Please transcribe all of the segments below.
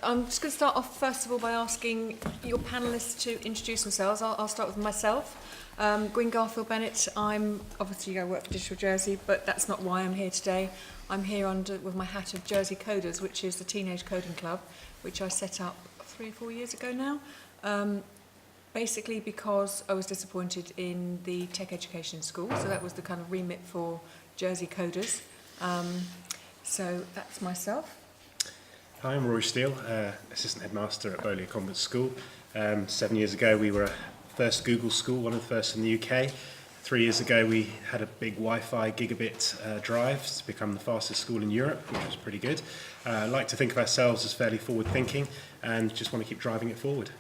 I'm just going to start off first of all by asking your panellists to introduce themselves. I'll start with myself. Gwyn Garfield Bennett. I work for Digital Jersey, but that's not why I'm here today. I'm here with my hat of Jersey Coders, which is the teenage coding club, which I set up 3 or 4 years ago now. Basically because I was disappointed in the tech education school, so that was the kind of remit for Jersey Coders. So that's myself. Hi, I'm Rory Steele, Assistant Headmaster at Bowlia Convent School. 7 years ago we were a first Google school, one of the first in the UK. 3 years ago we had a big Wi-Fi gigabit drive to become the fastest school in Europe, which was pretty good. I like to think of ourselves as fairly forward-thinking and just want to keep driving it forward.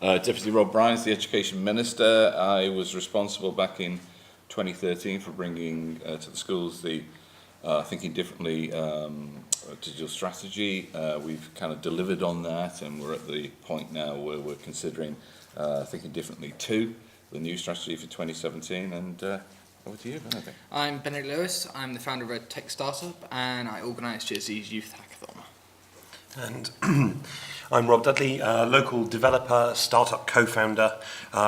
Deputy Rob Bryan's the Education Minister. I was responsible back in 2013 for bringing to the schools the Thinking Differently digital strategy. We've kind of delivered on that, and we're at the point now where we're considering Thinking Differently 2, the new strategy for 2017. And over to you, Benedict. I'm Benedict Lewis. I'm the founder of a tech startup, and I organise Jersey's Youth Hackathon. And I'm Rob Dudley, local developer, startup co-founder,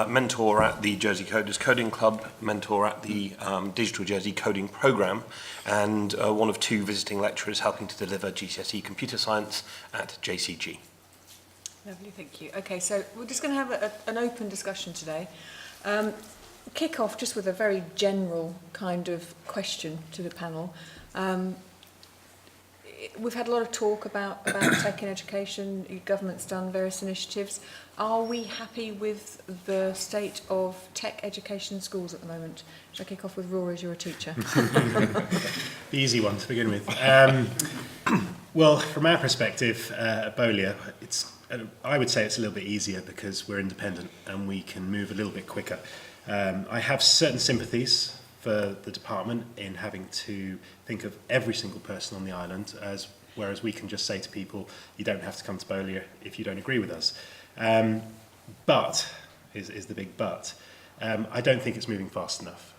mentor at the Jersey Coders Coding Club, mentor at the Digital Jersey Coding Programme, and one of 2 visiting lecturers helping to deliver GCSE Computer Science at JCG. Lovely, thank you. Okay, so we're just going to have an open discussion today. Kick off just with a very general kind of question to the panel. We've had a lot of talk about tech in education. Your government's done various initiatives. Are we happy with the state of tech education schools at the moment? Shall I kick off with Rory, as you're a teacher? The easy one to begin with. Well, from our perspective at Bowlia, I would say it's a little bit easier because we're independent and we can move a little bit quicker. I have certain sympathies for the department in having to think of every single person on the island, whereas we can just say to people, you don't have to come to Bowlia if you don't agree with us. But, is the big but, I don't think it's moving fast enough.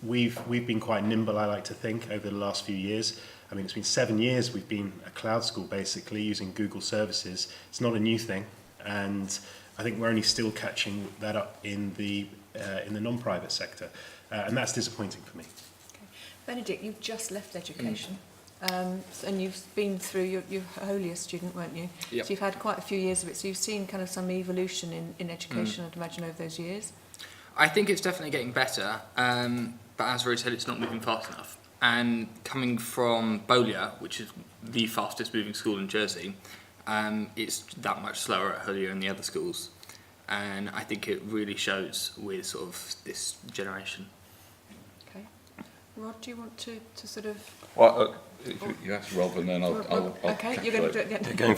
We've been quite nimble, I like to think, over the last few years. I mean, it's been 7 years we've been a cloud school, basically, using Google services. It's not a new thing, and I think we're only still catching that up in the non-private sector. And that's disappointing for me. Okay. Benedict, you've just left education, and you've been through, you're a holier student, weren't you? Yep. So you've had quite a few years of it, so you've seen kind of some evolution in education, I'd imagine, over those years. I think it's definitely getting better, but as Rory said, it's not moving fast enough. And coming from Bowlia, which is the fastest moving school in Jersey, it's that much slower at Holier and the other schools. And I think it really shows with sort of this generation. Okay. Rod, do you want to sort of... Well, you ask Rob, and then I'll okay, you're going to do it. Yeah. Going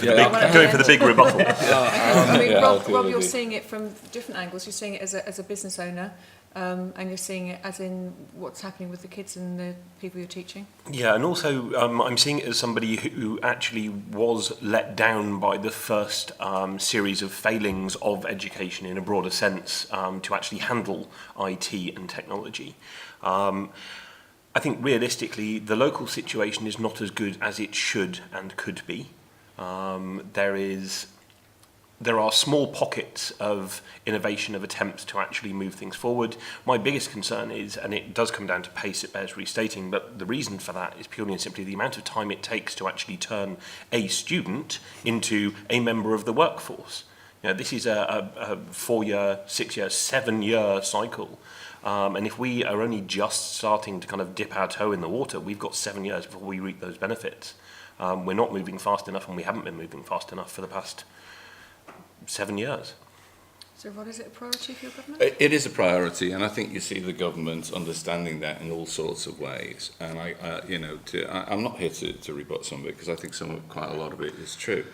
for the big rebuttal. I mean, Rob, you're seeing it from different angles. You're seeing it as a business owner, and you're seeing it as in what's happening with the kids and the people you're teaching. Yeah, and also I'm seeing it as somebody who actually was let down by the first series of failings of education in a broader sense to actually handle IT and technology. I think realistically the local situation is not as good as it should and could be. There are small pockets of innovation, of attempts to actually move things forward. My biggest concern is, and it does come down to pace, it bears restating, but the reason for that is purely and simply the amount of time it takes to actually turn a student into a member of the workforce. You know, this is a 4-year, 6-year, 7-year cycle. And if we are only just starting to kind of dip our toe in the water, we've got 7 years before we reap those benefits. We're not moving fast enough, and we haven't been moving fast enough for the past 7 years. So what is it a priority for your government? It is a priority, and I think you see the government understanding that in all sorts of ways. And I'm not here to rebut some of it, because I think quite a lot of it is true.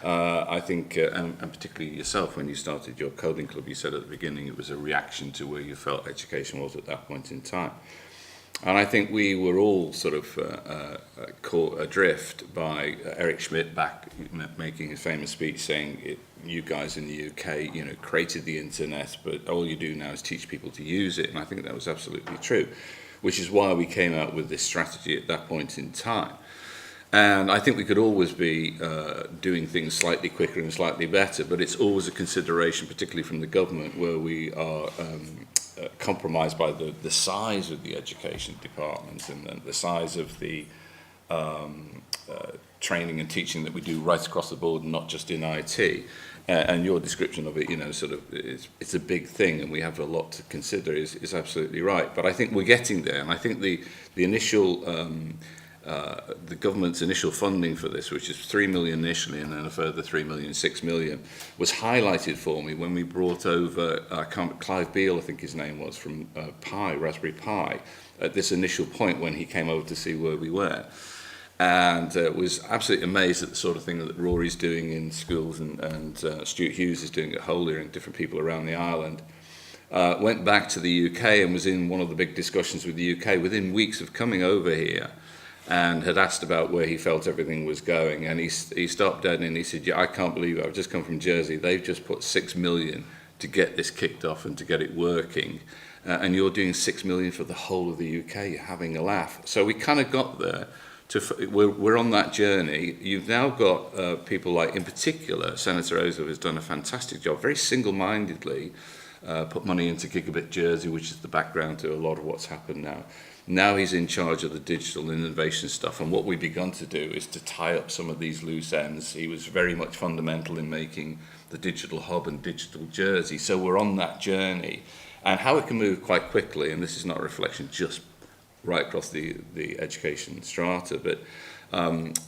I think, and particularly yourself, when you started your coding club, you said at the beginning it was a reaction to where you felt education was at that point in time. And I think we were all sort of caught adrift by Eric Schmidt back making his famous speech saying, you guys in the UK, created the internet, but all you do now is teach people to use it. And I think that was absolutely true, which is why we came out with this strategy at that point in time. And I think we could always be doing things slightly quicker and slightly better, but it's always a consideration, particularly from the government, where we are compromised by the size of the education department and the size of the training and teaching that we do right across the board, not just in IT. And your description of it, you know, sort of, it's a big thing, and we have a lot to consider. Is absolutely right. But I think we're getting there, and I think the initial the government's initial funding for this, which is 3 million initially and then a further 3 million, 6 million, was highlighted for me when we brought over Clive Beale, I think his name was, from Raspberry Pi, at this initial point when he came over to see where we were. And was absolutely amazed at the sort of thing that Rory's doing in schools and Stuart Hughes is doing at Holier and different people around the island. Went back to the UK and was in one of the big discussions with the UK within weeks of coming over here, and had asked about where he felt everything was going. And he stopped dead and he said, yeah, I can't believe it. I've just come from Jersey. They've just put 6 million to get this kicked off and to get it working. And you're doing 6 million for the whole of the UK. You're having a laugh. So we kind of got there. We're on that journey. You've now got people like, in particular, Senator Ozov has done a fantastic job, very single-mindedly, put money into Gigabit Jersey, which is the background to a lot of what's happened now. Now he's in charge of the digital innovation stuff, and what we've begun to do is to tie up some of these loose ends. He was very much fundamental in making the digital hub and digital Jersey, so we're on that journey. And how it can move quite quickly, and this is not a reflection just right across the education strata, but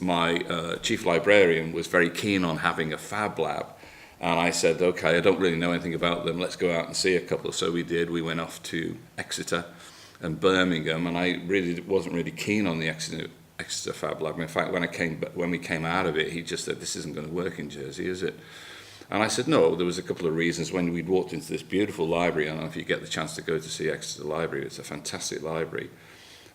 my chief librarian was very keen on having a fab lab, and I said, okay, I don't really know anything about them, let's go out and see a couple. So we did. We went off to Exeter and Birmingham, and I really wasn't really keen on the Exeter Fab Lab. In fact, when we came out of it, he just said, this isn't going to work in Jersey, is it? And I said, no, there was a couple of reasons. When we'd walked into this beautiful library, I don't know if you get the chance to go to see Exeter Library, it's a fantastic library.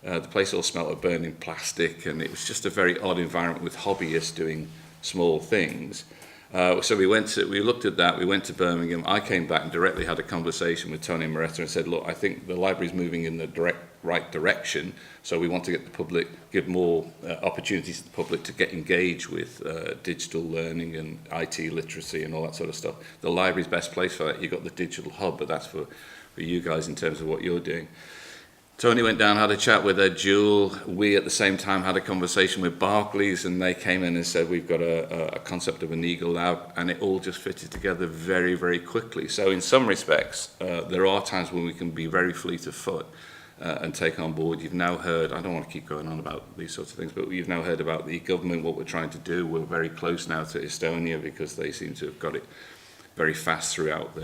The place all smelled of burning plastic, and it was just a very odd environment with hobbyists doing small things. So we looked at that, we went to Birmingham. I came back and directly had a conversation with Tony Moretta and said, look, I think the library's moving in the right direction, so we want to get the public, give more opportunities to the public to get engaged with digital learning and IT literacy and all that sort of stuff. The library's best place for that. You've got the digital hub, but that's for you guys in terms of what you're doing. Tony went down, had a chat with Ed Jewell. We, at the same time, had a conversation with Barclays, and they came in and said, we've got a concept of an Eagle Lab, and it all just fitted together very, very quickly. So in some respects, there are times when we can be very fleet of foot and take on board. You've now heard, I don't want to keep going on about these sorts of things, but you've now heard about the government, what we're trying to do. We're very close now to Estonia because they seem to have got it very fast throughout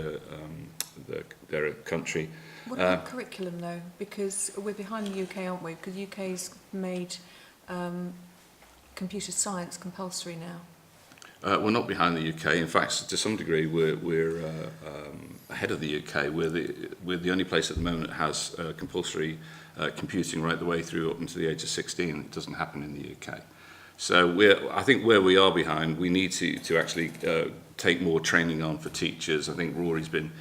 their country. What about curriculum, though? Because we're behind the UK, aren't we? Because the UK's made computer science compulsory now. We're not behind the UK. In fact, to some degree, we're ahead of the UK. We're the only place at the moment that has compulsory computing right the way through up until the age of 16. It doesn't happen in the UK. So I think where we are behind, we need to actually take more training on for teachers. I think Rory's been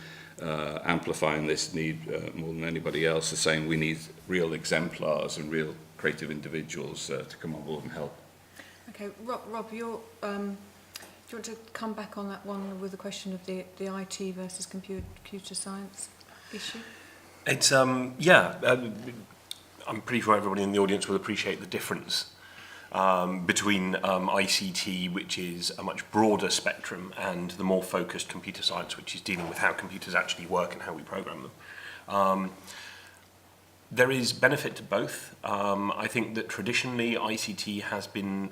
amplifying this need more than anybody else, is saying we need real exemplars and real creative individuals to come on board and help. Okay, Rob, do you want to come back on that one with the question of the IT versus computer science issue? It's I'm pretty sure everybody in the audience will appreciate the difference between ICT, which is a much broader spectrum, and the more focused computer science, which is dealing with how computers actually work and how we program them. There is benefit to both. I think that traditionally ICT has been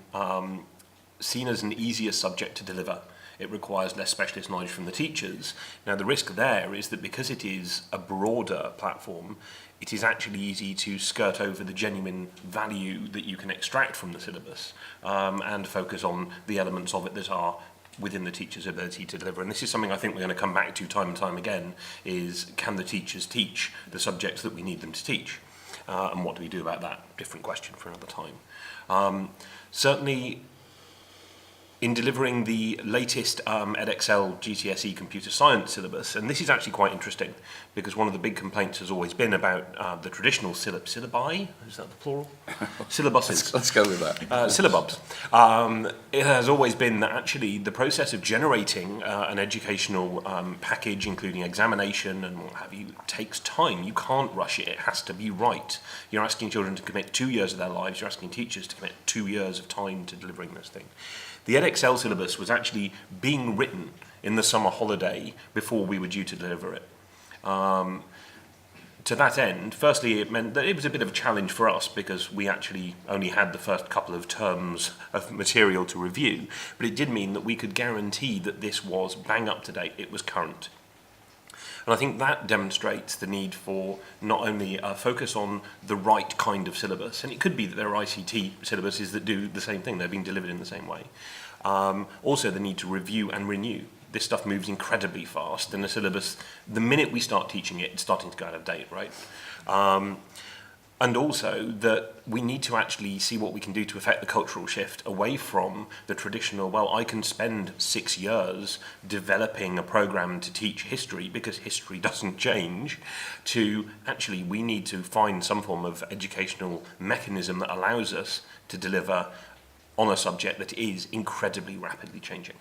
seen as an easier subject to deliver. It requires less specialist knowledge from the teachers. Now, the risk there is that because it is a broader platform, it is actually easy to skirt over the genuine value that you can extract from the syllabus and focus on the elements of it that are within the teacher's ability to deliver. And this is something I think we're going to come back to time and time again, is can the teachers teach the subjects that we need them to teach? And what do we do about that? Different question for another time. Certainly, in delivering the latest Edexcel GCSE computer science syllabus, and this is actually quite interesting because one of the big complaints has always been about the traditional syllabi, is that the plural? Syllabuses. Let's go with that. Syllabubs. It has always been that actually the process of generating an educational package, including examination and what have you, takes time. You can't rush it. It has to be right. You're asking children to commit 2 years of their lives. You're asking teachers to commit 2 years of time to delivering this thing. The Edexcel syllabus was actually being written in the summer holiday before we were due to deliver it. To that end, firstly, it meant that it was a bit of a challenge for us because we actually only had the first couple of terms of material to review, but it did mean that we could guarantee that this was bang up to date, it was current. And I think that demonstrates the need for not only a focus on the right kind of syllabus, and it could be that there are ICT syllabuses that do the same thing, they're being delivered in the same way. Also the need to review and renew. This stuff moves incredibly fast, and the syllabus, the minute we start teaching it, it's starting to go out of date, right? And also that we need to actually see what we can do to affect the cultural shift away from the traditional, well, I can spend 6 years developing a program to teach history because history doesn't change, to actually we need to find some form of educational mechanism that allows us to deliver on a subject that is incredibly rapidly changing.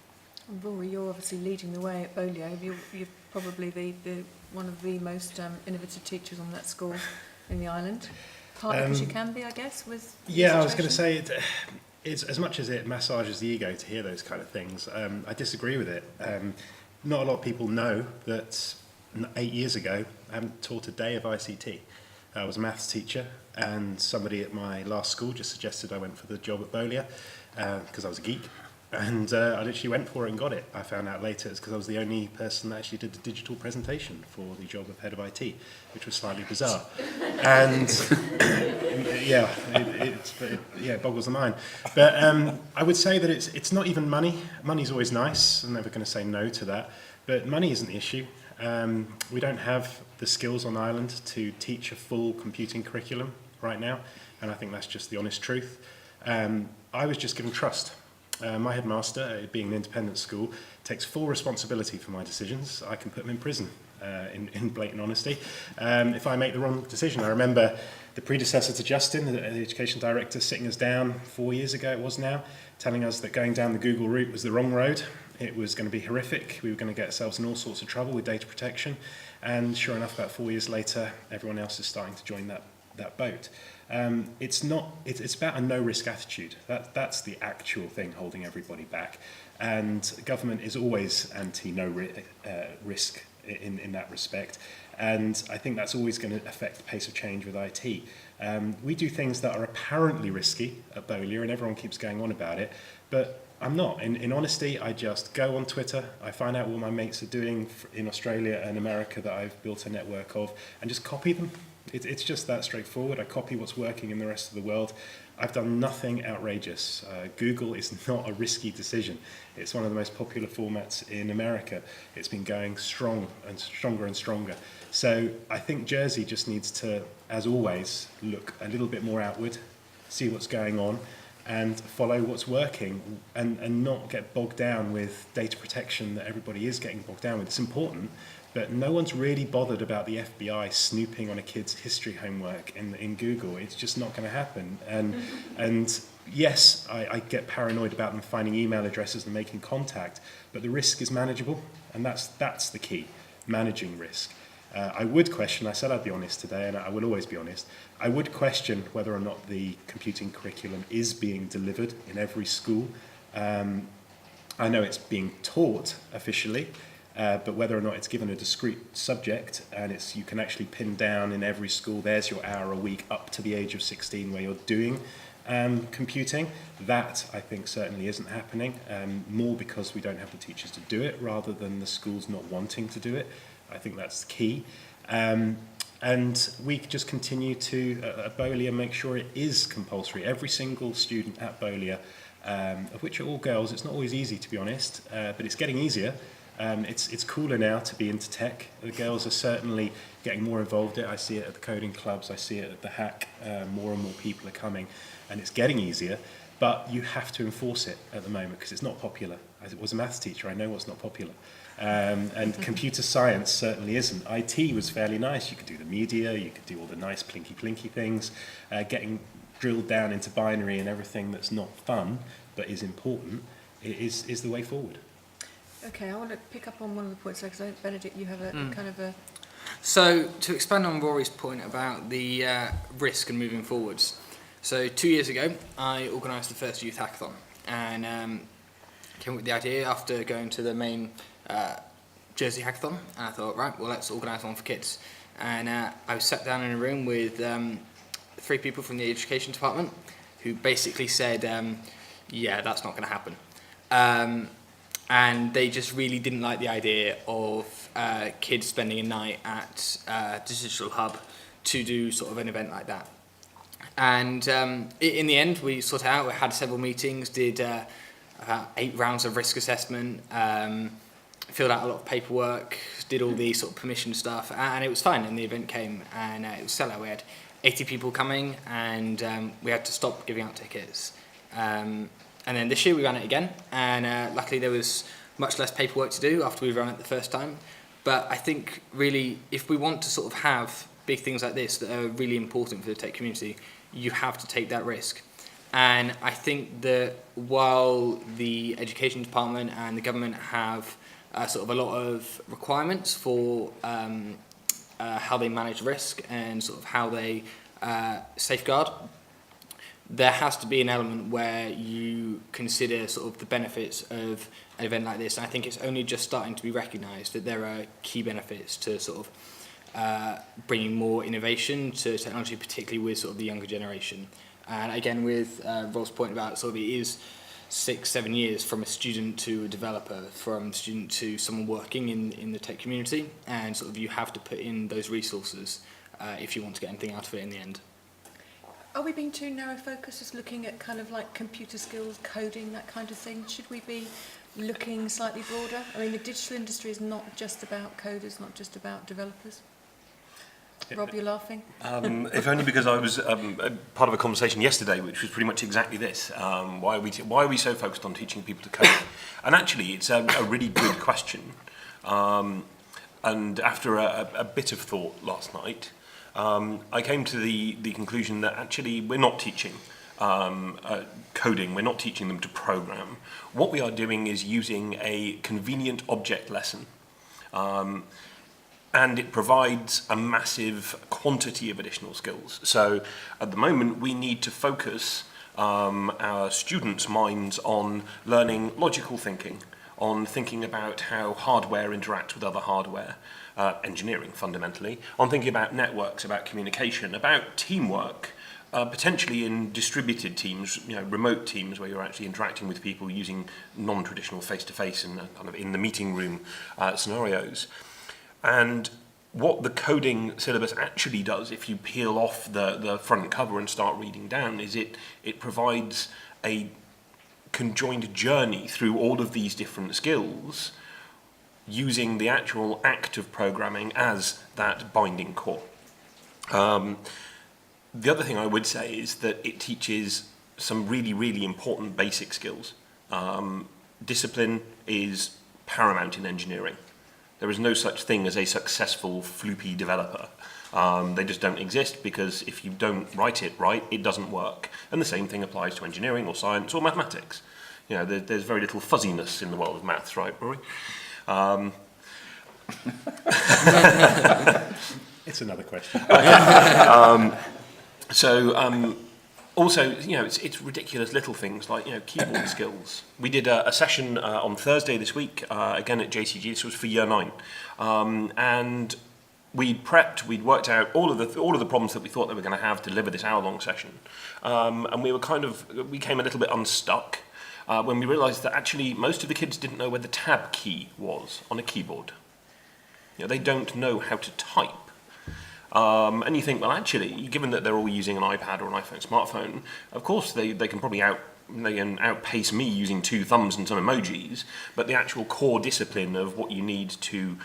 Rory, you're obviously leading the way at Bolio. You're probably the one of the most innovative teachers on that school in the island. Partly because you can be, I guess, with Yeah, I was going to say, it's as much as it massages the ego to hear those kind of things, I disagree with it. Not a lot of people know that 8 years ago, I haven't taught a day of ICT. I was a maths teacher, and somebody at my last school just suggested I went for the job at Bolio because I was a geek. And I literally went for it and got it. I found out later it's because I was the only person that actually did the digital presentation for the job of head of IT, which was slightly bizarre. And it boggles the mind. But I would say that it's not even money. Money's always nice. I'm never going to say no to that. But money isn't the issue. We don't have the skills on Ireland to teach a full computing curriculum right now, and I think that's just the honest truth. I was just given trust. My headmaster, being an independent school, takes full responsibility for my decisions. I can put him in prison, in blatant honesty, if I make the wrong decision. I remember the predecessor to Justin, the education director, sitting us down 4 years ago, it was now, telling us that going down the Google route was the wrong road. It was going to be horrific. We were going to get ourselves in all sorts of trouble with data protection. And sure enough, about 4 years later, everyone else is starting to join that boat. It's about a no-risk attitude. That's the actual thing holding everybody back. And government is always anti-no-risk in that respect. And I think that's always going to affect the pace of change with IT. We do things that are apparently risky at Bolio, and everyone keeps going on about it, but I'm not. In honesty, I just go on Twitter, I find out what my mates are doing in Australia and America that I've built a network of, and just copy them. It's just that straightforward. I copy what's working in the rest of the world. I've done nothing outrageous. Google is not a risky decision. It's one of the most popular formats in America. It's been going strong and stronger and stronger. So I think Jersey just needs to, as always, look a little bit more outward, see what's going on, and follow what's working, and not get bogged down with data protection that everybody is getting bogged down with. It's important, but no one's really bothered about the FBI snooping on a kid's history homework in Google. It's just not going to happen. And yes, I get paranoid about them finding email addresses and making contact, but the risk is manageable, and that's the key, managing risk. I would question, I said I'd be honest today, and I will always be honest, I would question whether or not the computing curriculum is being delivered in every school. I know it's being taught officially, but whether or not it's given a discrete subject and you can actually pin down in every school, there's your hour a week up to the age of 16 where you're doing computing, that I think certainly isn't happening, more because we don't have the teachers to do it rather than the schools not wanting to do it. I think that's key. And we just continue to, at Bolio, make sure it is compulsory. Every single student at Bolio, of which are all girls, it's not always easy to be honest, but it's getting easier. It's cooler now to be into tech. The girls are certainly getting more involved in it. I see it at the coding clubs, I see it at the hack. More and more people are coming, and it's getting easier. But you have to enforce it at the moment because it's not popular. As it was a maths teacher, I know what's not popular. And computer science certainly isn't. IT was fairly nice. You could do the media, you could do all the nice plinky things. Getting drilled down into binary and everything that's not fun but is important is the way forward. Okay, I want to pick up on one of the points there because Benedict, you have a kind of a... So, to expand on Rory's point about the risk and moving forwards. So, 2 years ago, I organised the first youth hackathon and came up with the idea after going to the main Jersey hackathon. And I thought, right, well, let's organise one for kids. And I was sat down in a room with 3 people from the education department who basically said, yeah, that's not going to happen. And they just really didn't like the idea of kids spending a night at Digital Hub to do sort of an event like that. And in the end, we sorted out, we had several meetings, did about 8 rounds of risk assessment, filled out a lot of paperwork, did all the sort of permission stuff, and it was fine. And the event came, and it was sellout. We had 80 people coming, and we had to stop giving out tickets. And then this year we ran it again, and luckily there was much less paperwork to do after we ran it the first time. But I think really, if we want to sort of have big things like this that are really important for the tech community, you have to take that risk. And I think that while the education department and the government have sort of a lot of requirements for how they manage risk and sort of how they safeguard, there has to be an element where you consider sort of the benefits of an event like this. And I think it's only just starting to be recognised that there are key benefits to sort of bringing more innovation to technology, particularly with sort of the younger generation. And again, with Rob's point about sort of it is 6-7 years from a student to a developer, from student to someone working in the tech community, and sort of you have to put in those resources if you want to get anything out of it in the end. Are we being too narrow focused, just looking at kind of like computer skills, coding, that kind of thing? Should we be looking slightly broader? I mean, the digital industry is not just about coders, not just about developers. Rob, you're laughing? If only because I was part of a conversation yesterday, which was pretty much exactly this. Why are we so focused on teaching people to code? And actually, it's a really good question. And after a bit of thought last night, I came to the conclusion that actually we're not teaching coding, we're not teaching them to program. What we are doing is using a convenient object lesson. And it provides a massive quantity of additional skills. So at the moment, we need to focus our students' minds on learning logical thinking, on thinking about how hardware interacts with other hardware, engineering fundamentally, on thinking about networks, about communication, about teamwork, potentially in distributed teams, remote teams where you're actually interacting with people using non-traditional face-to-face and kind of in the meeting room scenarios. And what the coding syllabus actually does, if you peel off the front cover and start reading down, is it provides a conjoined journey through all of these different skills using the actual act of programming as that binding core. The other thing I would say is that it teaches some really, really important basic skills. Discipline is paramount in engineering. There is no such thing as a successful floopy developer. They just don't exist because if you don't write it right, it doesn't work. And the same thing applies to engineering or science or mathematics. There's very little fuzziness in the world of maths, right, Rory? It's another question. Also, it's ridiculous little things like, keyboard skills. We did a session on Thursday this week, again at JCG. This was for Year 9. And we'd prepped, we'd worked out all of the problems that we thought they were going to have to deliver this hour-long session. And we came a little bit unstuck when we realised that actually most of the kids didn't know where the tab key was on a keyboard. They don't know how to type. And you think, well, actually, given that they're all using an iPad or an iPhone smartphone, of course they can probably they can outpace me using 2 thumbs and some emojis, but the actual core discipline of what you need to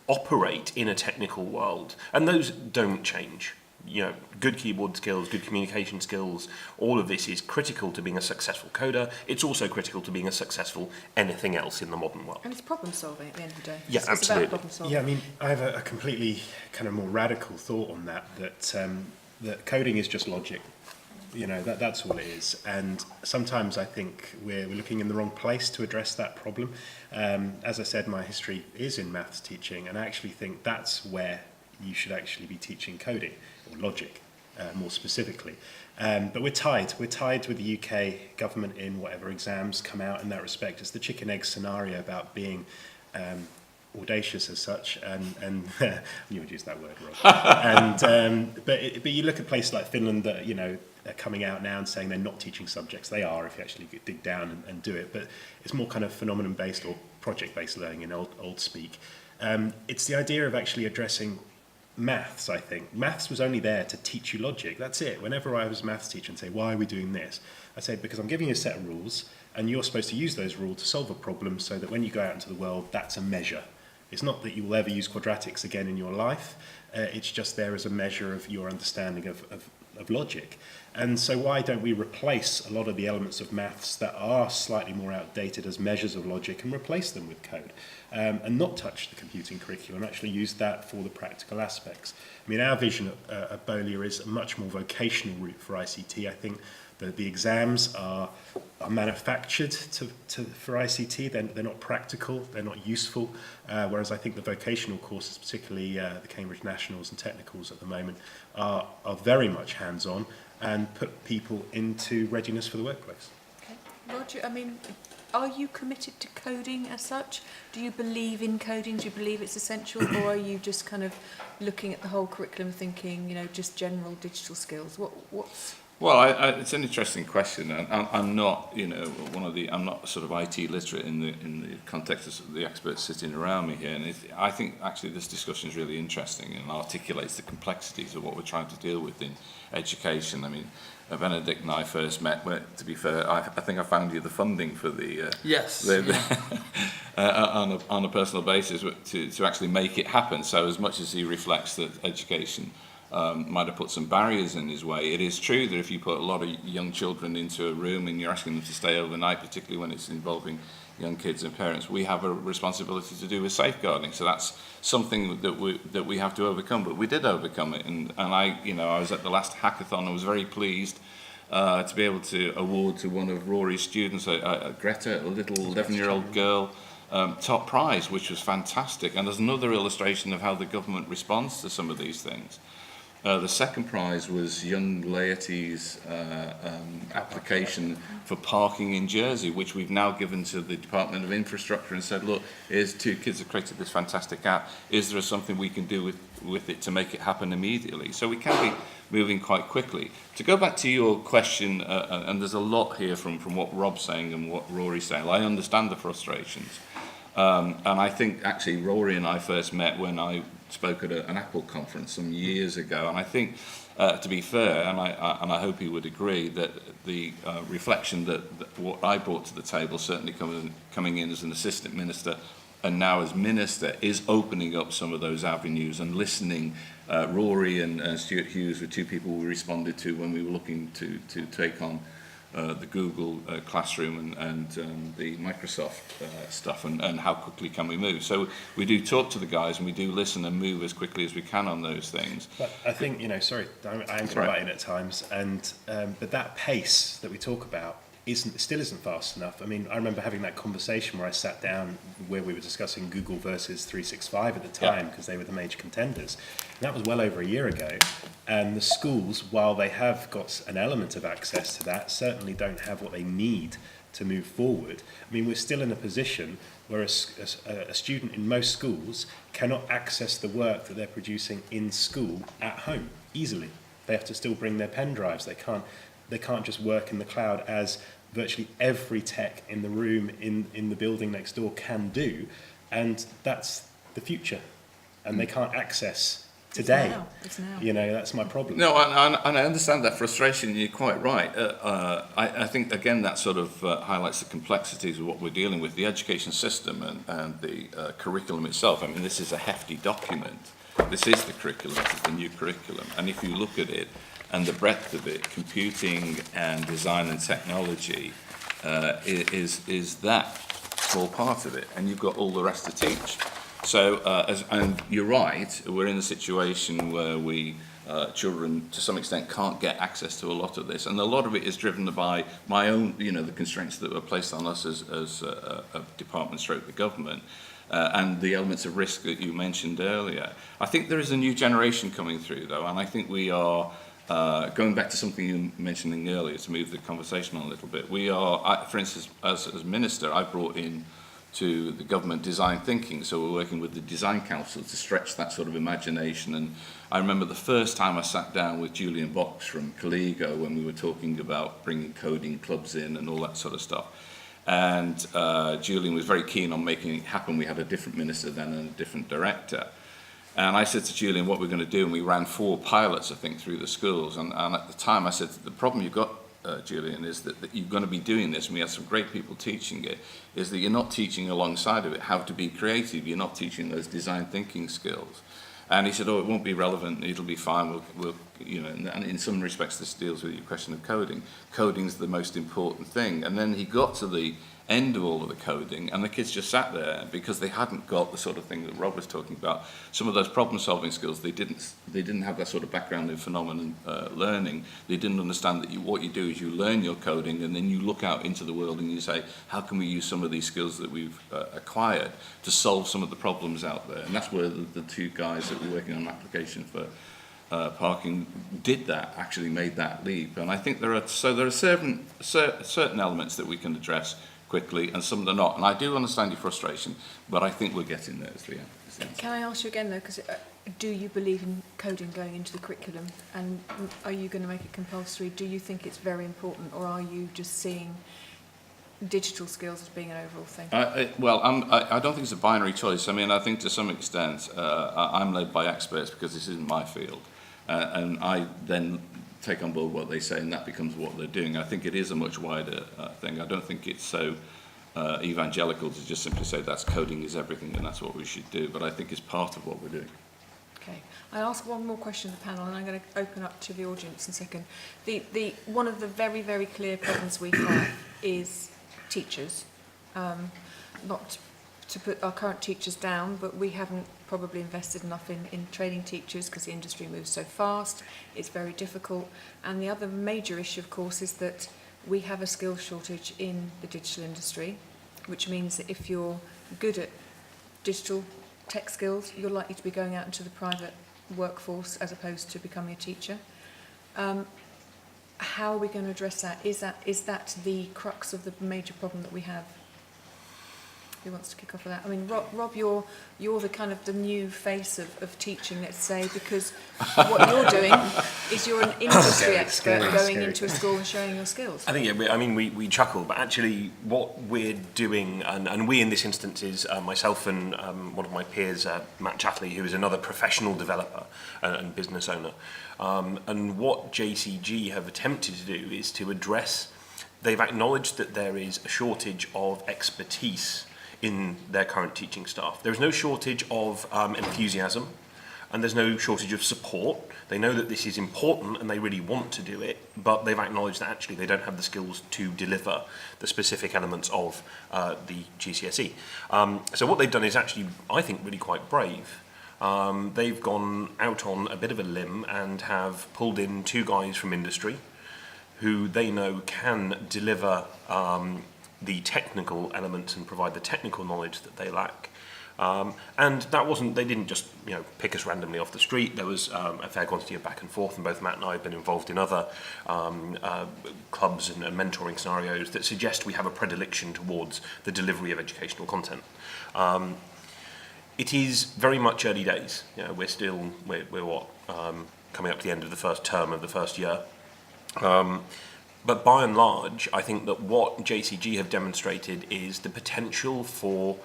operate in a technical world, and those don't change. You know, good keyboard skills, good communication skills, all of this is critical to being a successful coder. It's also critical to being a successful anything else in the modern world. And it's problem solving at the end of the day. Yeah, It's absolutely. about problem solving. Yeah, I mean, I have a completely kind of more radical thought on that coding is just logic. You know, that's all it is. And sometimes I think we're looking in the wrong place to address that problem. As I said, my history is in maths teaching, and I actually think that's where you should actually be teaching coding, or logic, more specifically. But we're tied with the UK government in whatever exams come out in that respect. It's the chicken egg scenario about being audacious as such, and you would use that word, Rob. But you look at places like Finland that, you know, are coming out now and saying they're not teaching subjects. They are, if you actually dig down and do it. But it's more kind of phenomenon-based or project-based learning in old speak. It's the idea of actually addressing maths, I think. Maths was only there to teach you logic. That's it. Whenever I was a maths teacher and say, why are we doing this? I say, because I'm giving you a set of rules, and you're supposed to use those rules to solve a problem so that when you go out into the world, that's a measure. It's not that you will ever use quadratics again in your life. It's just there as a measure of your understanding of logic. And so why don't we replace a lot of the elements of maths that are slightly more outdated as measures of logic and replace them with code, and not touch the computing curriculum, actually use that for the practical aspects. I mean, our vision at Bowlia is a much more vocational route for ICT. I think the exams are manufactured for ICT. They're not practical, they're not useful, whereas I think the vocational courses, particularly the Cambridge Nationals and Technicals at the moment, are very much hands-on and put people into readiness for the workplace. Okay. Roger, I mean, are you committed to coding as such? Do you believe in coding? Do you believe it's essential? Or are you just kind of looking at the whole curriculum thinking, you know, just general digital skills? What's... Well, it's an interesting question. I'm not, you know, I'm not sort of IT literate in the context of the experts sitting around me here, and I think actually this discussion is really interesting and articulates the complexities of what we're trying to deal with in education. I mean, Benedict and I first met. To be fair, I think I found you the funding for the Yes. On a personal basis to actually make it happen. So as much as he reflects that education might have put some barriers in his way, it is true that if you put a lot of young children into a room and you're asking them to stay overnight, particularly when it's involving young kids and parents, we have a responsibility to do with safeguarding. So that's something that we have to overcome. But we did overcome it, and I was at the last hackathon. I was very pleased to be able to award to one of Rory's students, Greta, a little 11-year-old girl, top prize, which was fantastic. And there's another illustration of how the government responds to some of these things. The second prize was young laity's application for parking in Jersey, which we've now given to the Department of Infrastructure and said, look, here's 2 kids that created this fantastic app. Is there something we can do with it to make it happen immediately? So we can be moving quite quickly. To go back to your question, and there's a lot here from what Rob's saying and what Rory's saying. I understand the frustrations. And I think actually Rory and I first met when I spoke at an Apple conference some years ago, and I think, to be fair, and I hope he would agree, that the reflection that what I brought to the table, certainly coming in as an assistant minister and now as minister, is opening up some of those avenues and listening. Rory and Stuart Hughes were 2 people we responded to when we were looking to take on the Google Classroom and the Microsoft stuff, and how quickly can we move. So we do talk to the guys and we do listen and move as quickly as we can on those things. But I think, you know, sorry, I am going to butt in at times, and but that pace that we talk about still isn't fast enough. I mean, I remember having that conversation where I sat down where we were discussing Google versus 365 at the time, because they were the major contenders. And that was well over a year ago. And the schools, while they have got an element of access to that, certainly don't have what they need to move forward. I mean, we're still in a position where a student in most schools cannot access the work that they're producing in school at home easily. They have to still bring their pen drives. They can't just work in the cloud, as virtually every tech in the room in the building next door can do, and that's the future. And they can't access today. It's now. You know, that's my problem. No, and I understand that frustration. You're quite right. I think, again, that sort of highlights the complexities of what we're dealing with. The education system and the curriculum itself. I mean, this is a hefty document. This is the curriculum. This is the new curriculum. And if you look at it and the breadth of it, computing and design and technology is that small part of it. And you've got all the rest to teach. So, and you're right, we're in a situation where children, to some extent, can't get access to a lot of this. And a lot of it is driven by my own, the constraints that were placed on us as a department stroke the government, and the elements of risk that you mentioned earlier. I think there is a new generation coming through, though, and I think we are, going back to something you were mentioning earlier, to move the conversation on a little bit, for instance, as minister, I brought in to the government design thinking, so we're working with the design council to stretch that sort of imagination. And I remember the first time I sat down with Julian Box from Colligo when we were talking about bringing coding clubs in and all that sort of stuff, and Julian was very keen on making it happen. We had a different minister then and a different director, and I said to Julian what we're going to do, and we ran 4 pilots, I think, through the schools, and at the time I said, the problem you've got, Julian, is that you're going to be doing this, and we have some great people teaching it, is that you're not teaching alongside of it how to be creative. You're not teaching those design thinking skills. And he said, it won't be relevant, it'll be fine, we'll and in some respects this deals with your question of coding. Coding's the most important thing. And then he got to the end of all of the coding, and the kids just sat there because they hadn't got the sort of thing that Rob was talking about. Some of those problem-solving skills, they didn't have that sort of background in phenomenon learning. They didn't understand that what you do is you learn your coding, and then you look out into the world and you say, how can we use some of these skills that we've acquired to solve some of the problems out there? And that's where the 2 guys that were working on an application for parking did that, actually made that leap. And I think there are certain elements that we can address quickly, and some that are not. And I do understand your frustration, but I think we're getting there. Is the answer. Can I ask you again, though, because do you believe in coding going into the curriculum, and are you going to make it compulsory? Do you think it's very important, or are you just seeing digital skills as being an overall thing? I don't think it's a binary choice. I mean, I think to some extent I'm led by experts because this isn't my field, and I then take on board what they say, and that becomes what they're doing. I think it is a much wider thing. I don't think it's so evangelical to just simply say that's coding is everything and that's what we should do, but I think it's part of what we're doing. Okay. I ask one more question to the panel, and I'm going to open up to the audience in a second. The one of the very, very clear problems we have is teachers. Not to put our current teachers down, but we haven't probably invested enough in training teachers because the industry moves so fast. It's very difficult. And the other major issue, of course, is that we have a skills shortage in the digital industry, which means that if you're good at digital tech skills, you're likely to be going out into the private workforce as opposed to becoming a teacher. How are we going to address that? Is that the crux of the major problem that we have? Who wants to kick off with that? I mean, Rob, you're the kind of the new face of teaching, let's say, because what you're doing is you're an industry expert going into a school and showing your skills. I think, we chuckle, but actually what we're doing, and we in this instance is myself and one of my peers, Matt Chatley, who is another professional developer and business owner. And what JCG have attempted to do is to address, they've acknowledged that there is a shortage of expertise in their current teaching staff. There is no shortage of enthusiasm, and there's no shortage of support. They know that this is important and they really want to do it, but they've acknowledged that actually they don't have the skills to deliver the specific elements of the GCSE. So what they've done is actually, I think, really quite brave. They've gone out on a bit of a limb and have pulled in 2 guys from industry who they know can deliver the technical elements and provide the technical knowledge that they lack. And that wasn't, they didn't just pick us randomly off the street. There was a fair quantity of back and forth, and both Matt and I have been involved in other clubs and mentoring scenarios that suggest we have a predilection towards the delivery of educational content. It is very much early days. We're coming up to the end of the first term of the first year. But by and large, I think that what JCG have demonstrated is the potential for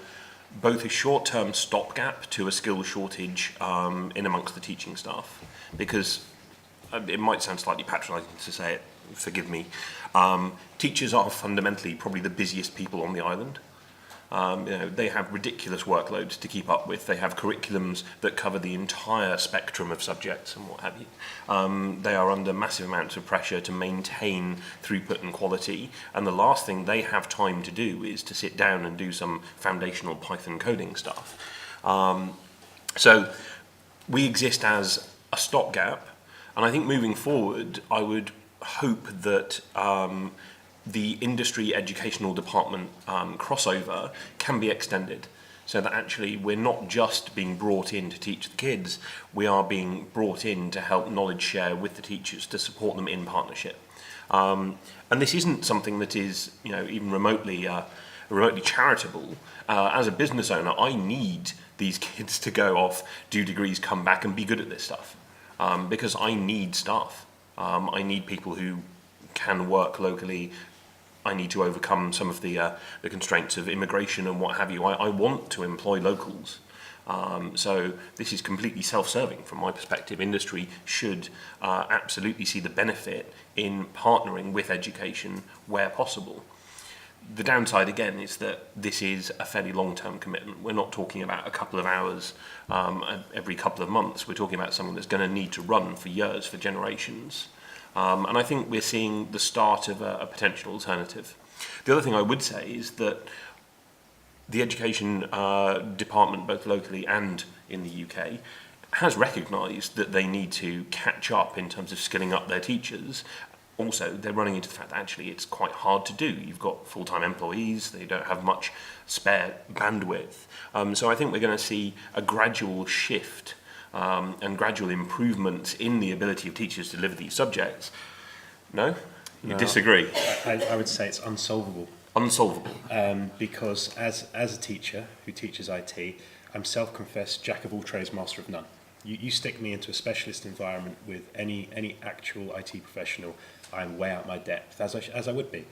both a short-term stopgap to a skill shortage in amongst the teaching staff, because it might sound slightly patronising to say it, forgive me, teachers are fundamentally probably the busiest people on the island. They have ridiculous workloads to keep up with. They have curriculums that cover the entire spectrum of subjects and what have you. They are under massive amounts of pressure to maintain throughput and quality, and the last thing they have time to do is to sit down and do some foundational Python coding stuff. So we exist as a stopgap, and I think moving forward, I would hope that the industry educational department crossover can be extended, so that actually we're not just being brought in to teach the kids, we are being brought in to help knowledge share with the teachers, to support them in partnership. And this isn't something that is, even remotely charitable. As a business owner, I need these kids to go off, do degrees, come back and be good at this stuff, because I need staff. I need people who can work locally. I need to overcome some of the constraints of immigration and what have you. I want to employ locals. So this is completely self-serving from my perspective. Industry should absolutely see the benefit in partnering with education where possible. The downside, again, is that this is a fairly long-term commitment. We're not talking about a couple of hours every couple of months. We're talking about something that's going to need to run for years, for generations. And I think we're seeing the start of a potential alternative. The other thing I would say is that the education department, both locally and in the UK, has recognised that they need to catch up in terms of skilling up their teachers. Also, they're running into the fact that actually it's quite hard to do. You've got full-time employees, they don't have much spare bandwidth. So I think we're going to see a gradual shift and gradual improvements in the ability of teachers to deliver these subjects. No? You disagree? I would say it's unsolvable. Unsolvable. Because as a teacher who teaches IT, I'm self-confessed jack of all trades, master of none. You stick me into a specialist environment with any actual IT professional, I'm way out my depth, as I would be.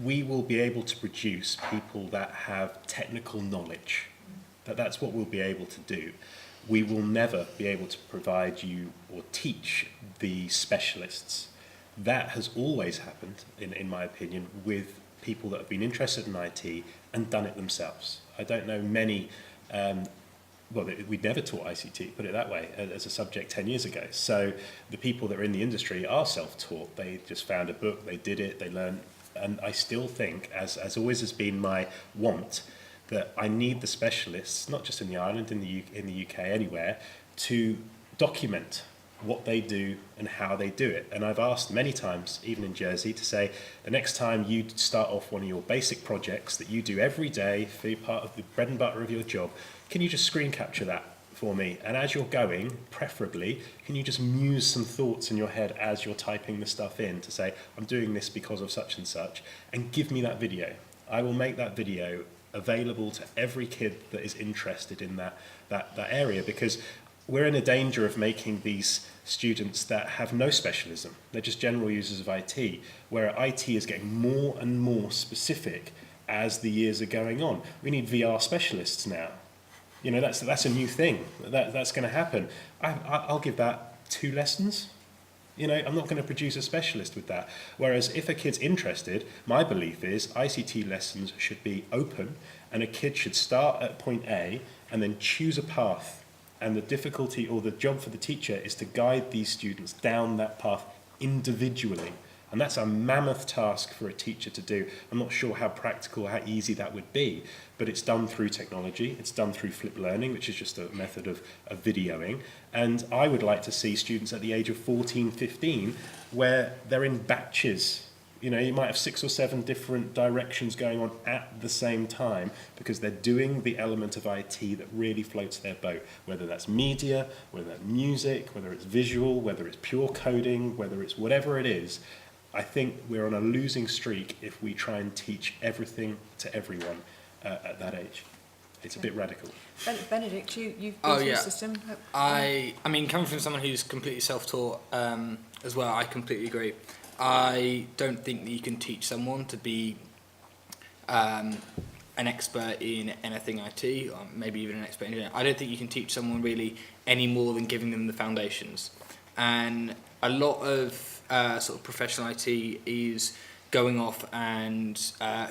We will be able to produce people that have technical knowledge. That's what we'll be able to do. We will never be able to provide you or teach the specialists. That has always happened, in my opinion, with people that have been interested in IT and done it themselves. I don't know many, we'd never taught ICT, put it that way, as a subject 10 years ago. So the people that are in the industry are self-taught. They just found a book, they did it, they learned. And I still think, as always has been my want, that I need the specialists, not just in the island, in the UK, anywhere, to document what they do and how they do it. And I've asked many times, even in Jersey, to say, the next time you start off one of your basic projects that you do every day for part of the bread and butter of your job, can you just screen capture that for me? And as you're going, preferably, can you just muse some thoughts in your head as you're typing the stuff in to say, I'm doing this because of such and such, and give me that video. I will make that video available to every kid that is interested in that area, because we're in a danger of making these students that have no specialism. They're just general users of IT, where IT is getting more and more specific as the years are going on. We need VR specialists now. That's a new thing. That's going to happen. I'll give that 2 lessons. I'm not going to produce a specialist with that. Whereas if a kid's interested, my belief is ICT lessons should be open, and a kid should start at point A and then choose a path. And the difficulty or the job for the teacher is to guide these students down that path individually. And that's a mammoth task for a teacher to do. I'm not sure how practical, how easy that would be, but it's done through technology. It's done through flipped learning, which is just a method of videoing. And I would like to see students at the age of 14, 15, where they're in batches. You might have 6 or 7 different directions going on at the same time, because they're doing the element of IT that really floats their boat, whether that's media, whether that's music, whether it's visual, whether it's pure coding, whether it's whatever it is. I think we're on a losing streak if we try and teach everything to everyone at that age. It's a bit radical. Benedict, you've been through the system. I mean, coming from someone who's completely self-taught as well, I completely agree. I don't think that you can teach someone to be a an expert in anything IT, or maybe even an expert in engineering. I don't think you can teach someone really any more than giving them the foundations. And a lot of sort of professional IT is going off and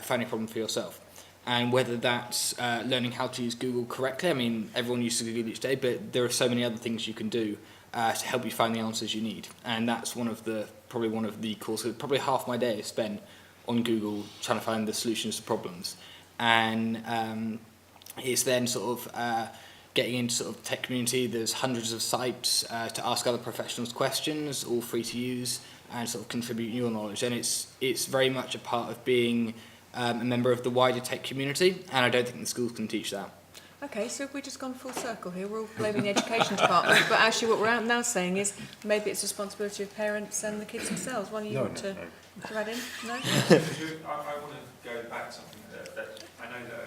finding a problem for yourself. And whether that's learning how to use Google correctly, I mean, everyone uses Google each day, but there are so many other things you can do to help you find the answers you need. And that's probably one of the courses. Probably half my day is spent on Google trying to find the solutions to problems. And it's then sort of getting into sort of tech community. There's hundreds of sites to ask other professionals questions, all free to use, and sort of contribute your knowledge. And it's very much a part of being a member of the wider tech community, and I don't think the schools can teach that. Okay, so have we just gone full circle here? We're all blaming the education department, but actually what we're out now saying is maybe it's responsibility of parents and the kids themselves. One of you want to add in? No? I want to go back to something that I know that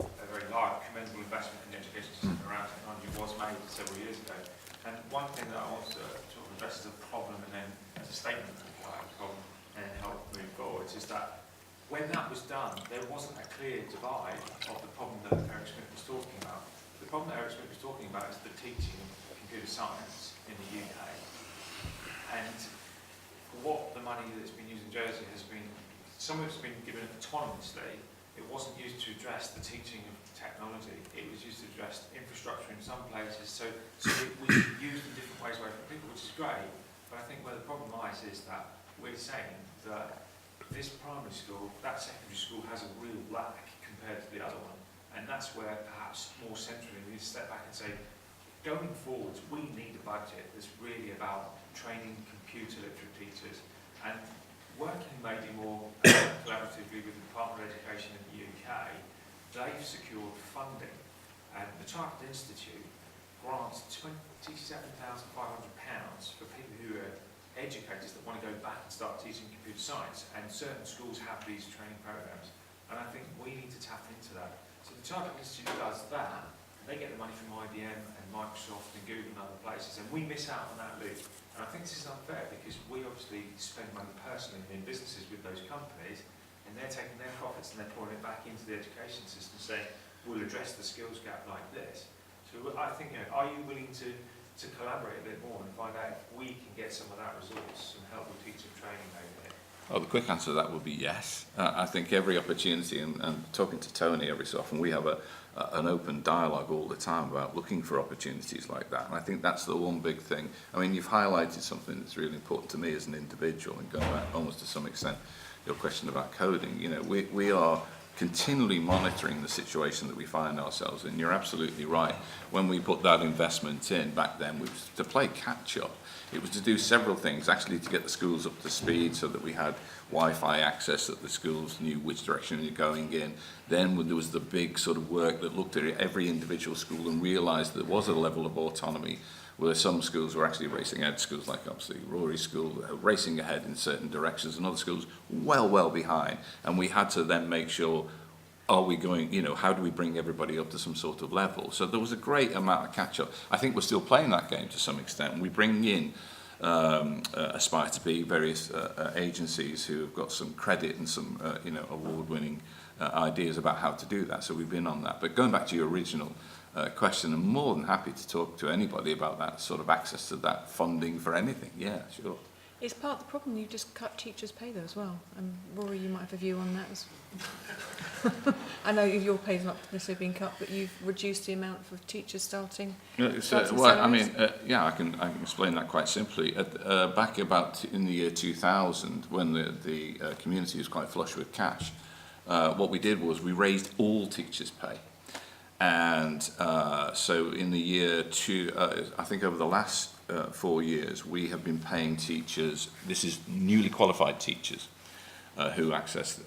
a very large, commendable investment in the education system around technology was made several years ago. And one thing that I want to sort of address as a problem and then as a statement of a problem and then help move forwards is that when that was done, there wasn't a clear divide of the problem that Eric Smith was talking about. The problem that Eric Smith was talking about is the teaching of computer science in the UK. And what the money that's been used in Jersey has been, some of it's been given autonomously. It wasn't used to address the teaching of technology. It was used to address infrastructure in some places. So it was used in different ways away from people, which is great. But I think where the problem lies is that we're saying that this primary school, that secondary school has a real lack compared to the other one. And that's where perhaps more centrally we need to step back and say, going forwards, we need a budget that's really about training computer literate teachers and working maybe more collaboratively with the Department of Education in the UK. They've secured funding, and the Chartered Institute grants £27,500 for people who are educators that want to go back and start teaching computer science, and certain schools have these training programs, and I think we need to tap into that. So the Chartered Institute does that. They get the money from IBM and Microsoft and Google and other places, and we miss out on that loop. And I think this is unfair because we obviously spend money personally in businesses with those companies, and they're taking their profits and they're pouring it back into the education system, saying we'll address the skills gap like this. So I think, are you willing to collaborate a bit more and find out if we can get some of that resource and help with teacher training over there? Well, the quick answer to that would be yes. I think every opportunity, and talking to Tony every so often, we have an open dialogue all the time about looking for opportunities like that. And I think that's the one big thing. I mean, you've highlighted something that's really important to me as an individual, and going back almost to some extent your question about coding. You know, we are continually monitoring the situation that we find ourselves in. You're absolutely right. When we put that investment in back then, it was to play catch up. It was to do several things, actually to get the schools up to speed so that we had Wi-Fi access, that the schools knew which direction you're going in. Then there was the big sort of work that looked at every individual school and realised there was a level of autonomy where some schools were actually racing ahead, schools like obviously Rory's school, racing ahead in certain directions, and other schools well behind. And we had to then make sure, are we going, you know, how do we bring everybody up to some sort of level? So there was a great amount of catch-up. I think we're still playing that game to some extent. We bring in Aspire to Be, various agencies who have got some credit and some, award-winning ideas about how to do that. So we've been on that. But going back to your original question, I'm more than happy to talk to anybody about that sort of access to that funding for anything. Yeah, sure. It's part of the problem. You just cut teachers' pay though as well. And Rory, you might have a view on that as I know your pay's not necessarily being cut, but you've reduced the amount of teachers starting. I can explain that quite simply. Back about in the year 2000, when the community was quite flush with cash, what we did was we raised all teachers' pay. And so in the year I think over the last 4 years, we have been paying teachers, this is newly qualified teachers who access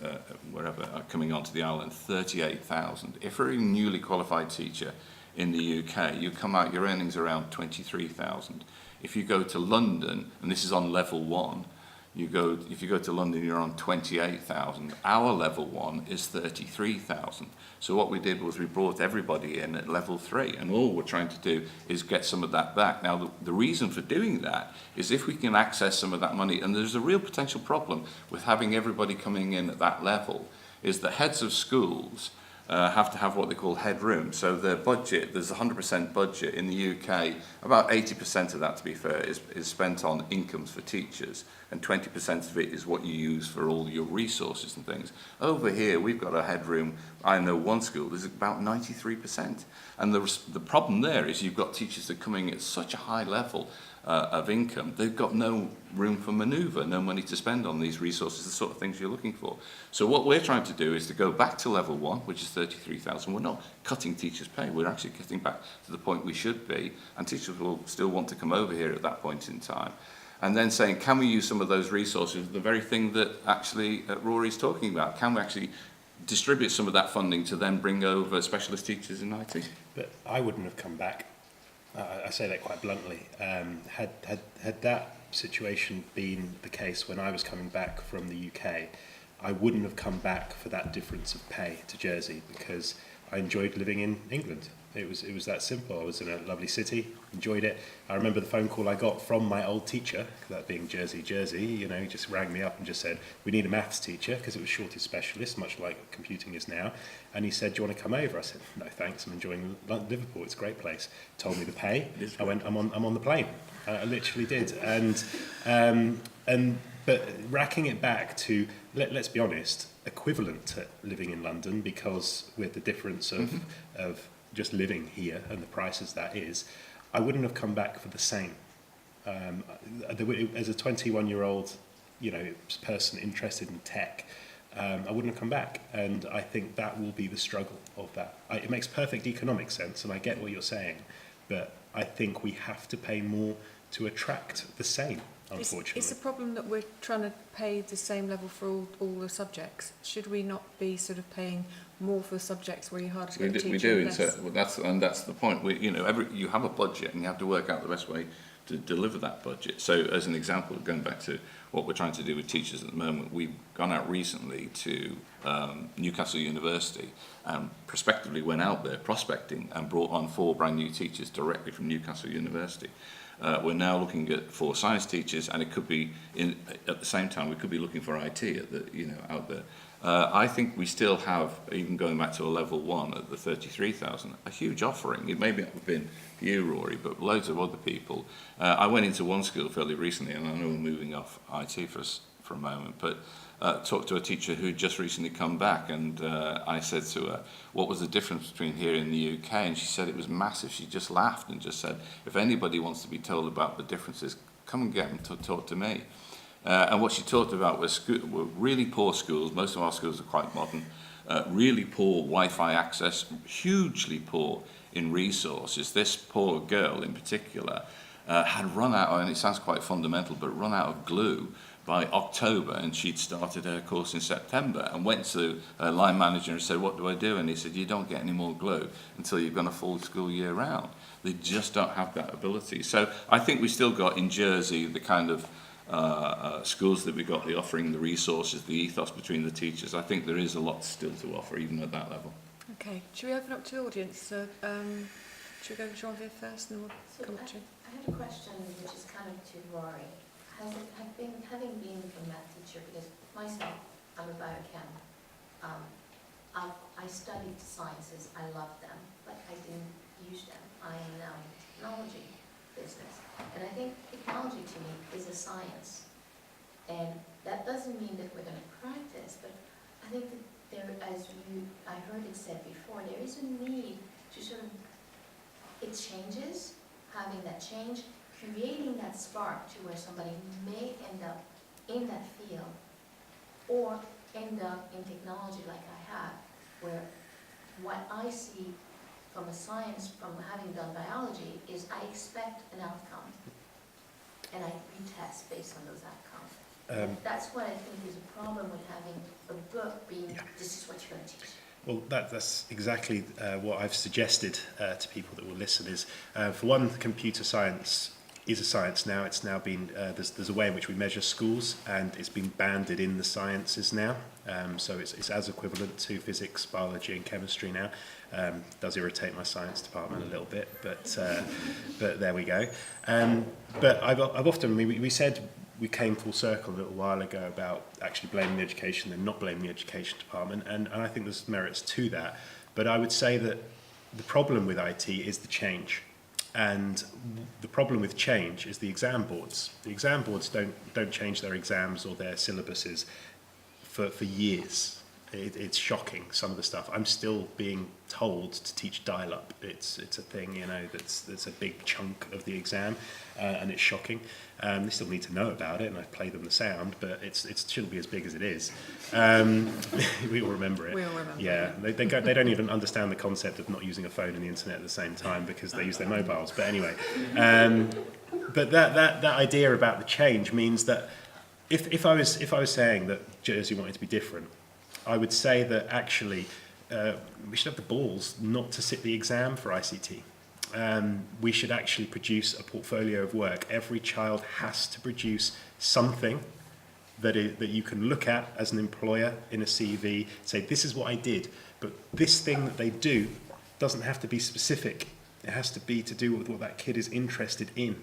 wherever are coming onto the island, 38,000. If you're a newly qualified teacher in the UK, you come out, your earnings are around 23,000. If you go to London, and this is on level 1, if you go to London, you're on 28,000. Our level 1 is 33,000. So what we did was we brought everybody in at level 3, and all we're trying to do is get some of that back. Now, the reason for doing that is if we can access some of that money, and there's a real potential problem with having everybody coming in at that level, is that heads of schools have to have what they call headroom. So their budget, there's a 100% budget in the UK. About 80% of that, to be fair, is spent on incomes for teachers, and 20% of it is what you use for all your resources and things. Over here, we've got a headroom. I know one school, there's about 93%. And the problem there is you've got teachers that are coming at such a high level of income, they've got no room for manoeuvre, no money to spend on these resources, the sort of things you're looking for. So what we're trying to do is to go back to level 1, which is 33,000. We're not cutting teachers' pay, we're actually getting back to the point we should be, and teachers will still want to come over here at that point in time. And then saying, can we use some of those resources, the very thing that actually Rory's talking about, can we actually distribute some of that funding to then bring over specialist teachers in IT? But I wouldn't have come back. I say that quite bluntly. Had that situation been the case when I was coming back from the UK, I wouldn't have come back for that difference of pay to Jersey, because I enjoyed living in England. It was that simple. I was in a lovely city, enjoyed it. I remember the phone call I got from my old teacher, that being Jersey, you know, he just rang me up and just said, we need a maths teacher, because it was shortage specialist, much like computing is now. And he said, do you want to come over? I said, no thanks, I'm enjoying Liverpool, it's a great place. Told me the pay. I went, I'm on the plane. I literally did. But racking it back to, let's be honest, equivalent to living in London, because with the difference of just living here and the prices that is, I wouldn't have come back for the same. As a 21-year-old, you know, person interested in tech, I wouldn't have come back, and I think that will be the struggle of that. It makes perfect economic sense, and I get what you're saying, but I think we have to pay more to attract the same. Unfortunately, it's a problem that we're trying to pay the same level for all the subjects. Should we not be sort of paying more for the subjects where you're harder to get a teacher? We do, that's the point. You have a budget, and you have to work out the best way to deliver that budget. So, as an example, going back to what we're trying to do with teachers at the moment, we've gone out recently to Newcastle University and prospectively went out there prospecting and brought on 4 brand new teachers directly from Newcastle University. We're now looking at 4 science teachers, and it could be at the same time we could be looking for IT out there. I think we still have, even going back to a level 1 at the 33,000, a huge offering. It may not have been you, Rory, but loads of other people. I went into one school fairly recently, and I know we're moving off IT for a moment, but talked to a teacher who'd just recently come back, and I said to her, what was the difference between here and the UK? And she said it was massive. She just laughed and just said, if anybody wants to be told about the differences, come and get them to talk to me. And what she talked about were really poor schools. Most of our schools are quite modern. Really poor Wi-Fi access, hugely poor in resources. This poor girl in particular had run out, and it sounds quite fundamental, but run out of glue by October, and she'd started her course in September, and went to her line manager and said, what do I do? And he said, you don't get any more glue until you've gone a full school year round. They just don't have that ability. So I think we still got in Jersey the kind of schools that we got, the offering, the resources, the ethos between the teachers. I think there is a lot still to offer, even at that level. Okay, should we open up to the audience? Should we go to Jean-Vier first, and then we'll come to you? I had a question which is kind of to Rory. Having been a math teacher, because myself, I'm a biochem, I studied sciences, I loved them, but I didn't use them. I am now in the technology business. And I think technology to me is a science. And that doesn't mean that we're going to practice, but I think that I heard it said before, there is a need to sort of, it changes, having that change, creating that spark to where somebody may end up in that field, or end up in technology like I have, where what I see from a science, from having done biology, is I expect an outcome, and I retest based on those outcomes. That's what I think is a problem with having a book being, this is what you're going to teach. Well, that's exactly what I've suggested to people that will listen is, for one, computer science is a science now. It's now been, there's a way in which we measure schools, and it's been banded in the sciences now. So it's as equivalent to physics, biology and chemistry now. Does irritate my science department a little bit, but there we go. But I've often, we said we came full circle a little while ago about actually blaming the education and not blaming the education department, and I think there's merits to that. But I would say that the problem with IT is the change. And the problem with change is the exam boards. The exam boards don't change their exams or their syllabuses for years. It's shocking, some of the stuff. I'm still being told to teach dial-up. It's a thing, you know, that's a big chunk of the exam, and it's shocking. They still need to know about it, and I play them the sound, but it shouldn't be as big as it is. We all remember it. We all remember Yeah, they don't even understand the concept of not using a phone and the internet at the same time because they use their mobiles. But anyway, but that idea about the change means that if I was saying that Jersey wanted to be different, I would say that actually we should have the balls not to sit the exam for ICT. We should actually produce a portfolio of work. Every child has to produce something that you can look at as an employer in a CV, say this is what I did, but this thing that they do doesn't have to be specific. It has to be to do with what that kid is interested in,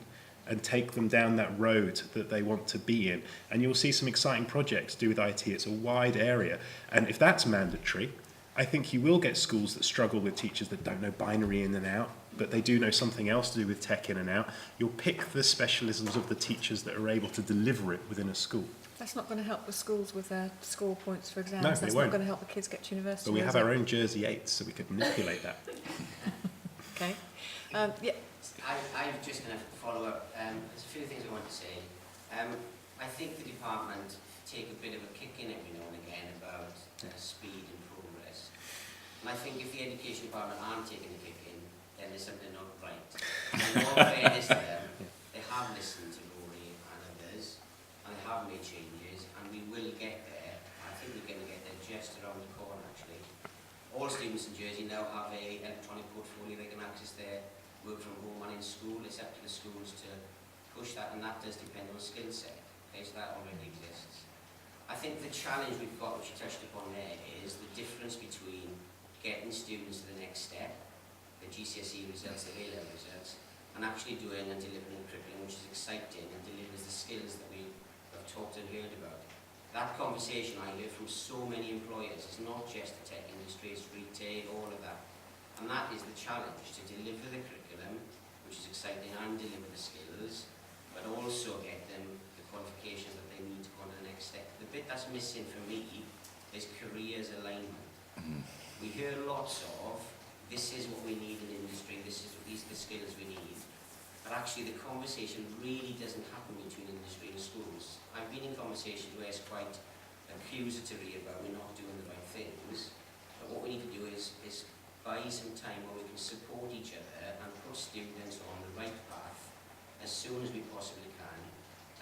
and take them down that road that they want to be in. And you'll see some exciting projects to do with IT. It's a wide area. And if that's mandatory, I think you will get schools that struggle with teachers that don't know binary in and out, but they do know something else to do with tech in and out. You'll pick the specialisms of the teachers that are able to deliver it within a school. That's not going to help the schools with their score points for exams. No, but That's it not won't. going to help the kids get to university. But we is have it? our own Jersey 8s, so we could manipulate that. Okay. Yeah. I'm just going to follow up. There's a few things I want to say. I think the department take a bit of a kick in every now and again about speed and progress. And I think if the education department aren't taking a kick in, then there's something not right. And in all fairness to them, they have listened to Rory and others, and they have made changes, and we will get there. I think we're going to get there just around the corner, actually. All students in Jersey now have an electronic portfolio. They can access their work from home and in school. It's up to the schools to push that, and that does depend on skill set. Okay, so that already exists. I think the challenge we've got, which you touched upon there, is the difference between getting students to the next step, the GCSE results, the A-level results, and actually doing and delivering a curriculum which is exciting and delivers the skills that we have talked and heard about. That conversation I hear from so many employers. It's not just the tech industry, it's retail, all of that. And that is the challenge, to deliver the curriculum, which is exciting, and deliver the skills, but also get them the qualifications that they need to go on to the next step. The bit that's missing for me is careers alignment. We hear lots of, this is what we need in industry, these are the skills we need. But actually the conversation really doesn't happen between industry and schools. I've been in conversations where it's quite accusatory about we're not doing the right things. But what we need to do is buy some time where we can support each other and put students on the right path as soon as we possibly can,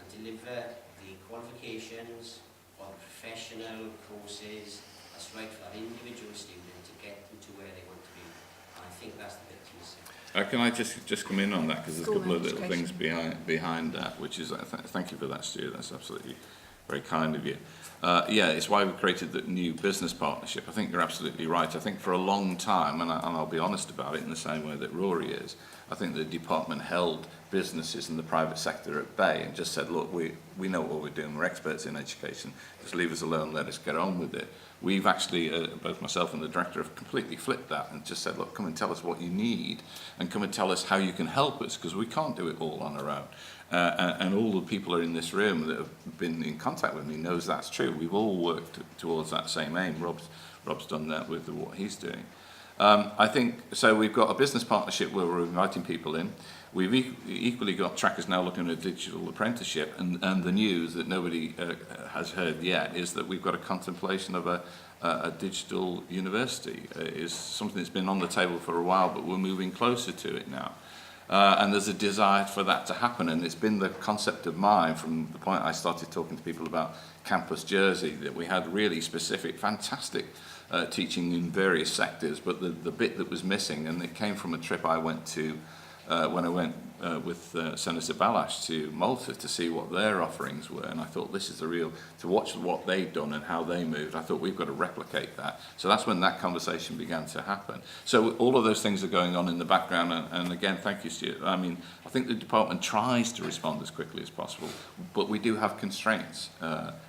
and deliver the qualifications or the professional courses that's right for that individual student to get them to where they want to be. And I think that's the bit that's missing. Can I just come in on that, because there's a School couple of little education. things behind that, which is, thank you for that, Stu, that's absolutely very kind of you. Yeah, it's why we created the new business partnership. I think you're absolutely right. I think for a long time, and I'll be honest about it in the same way that Rory is, I think the department held businesses in the private sector at bay and just said, look, we know what we're doing, we're experts in education, just leave us alone, let us get on with it. We've actually, both myself and the director, have completely flipped that and just said, look, come and tell us what you need, and come and tell us how you can help us, because we can't do it all on our own. And all the people are in this room that have been in contact with me knows that's true. We've all worked towards that same aim. Rob's done that with what he's doing. I think, so we've got a business partnership where we're inviting people in. We've equally got trackers now looking at a digital apprenticeship, and the news that nobody has heard yet is that we've got a contemplation of a digital university. Is something that's been on the table for a while, but we're moving closer to it now. And there's a desire for that to happen, and it's been the concept of mine from the point I started talking to people about Campus Jersey, that we had really specific, fantastic teaching in various sectors, but the bit that was missing, and it came from a trip I went to when I went with Senator Balash to Malta to see what their offerings were, and I thought this is the real, to watch what they've done and how they moved, I thought we've got to replicate that. So that's when that conversation began to happen. So all of those things are going on in the background, and again, thank you, Stuart. I mean, I think the department tries to respond as quickly as possible, but we do have constraints,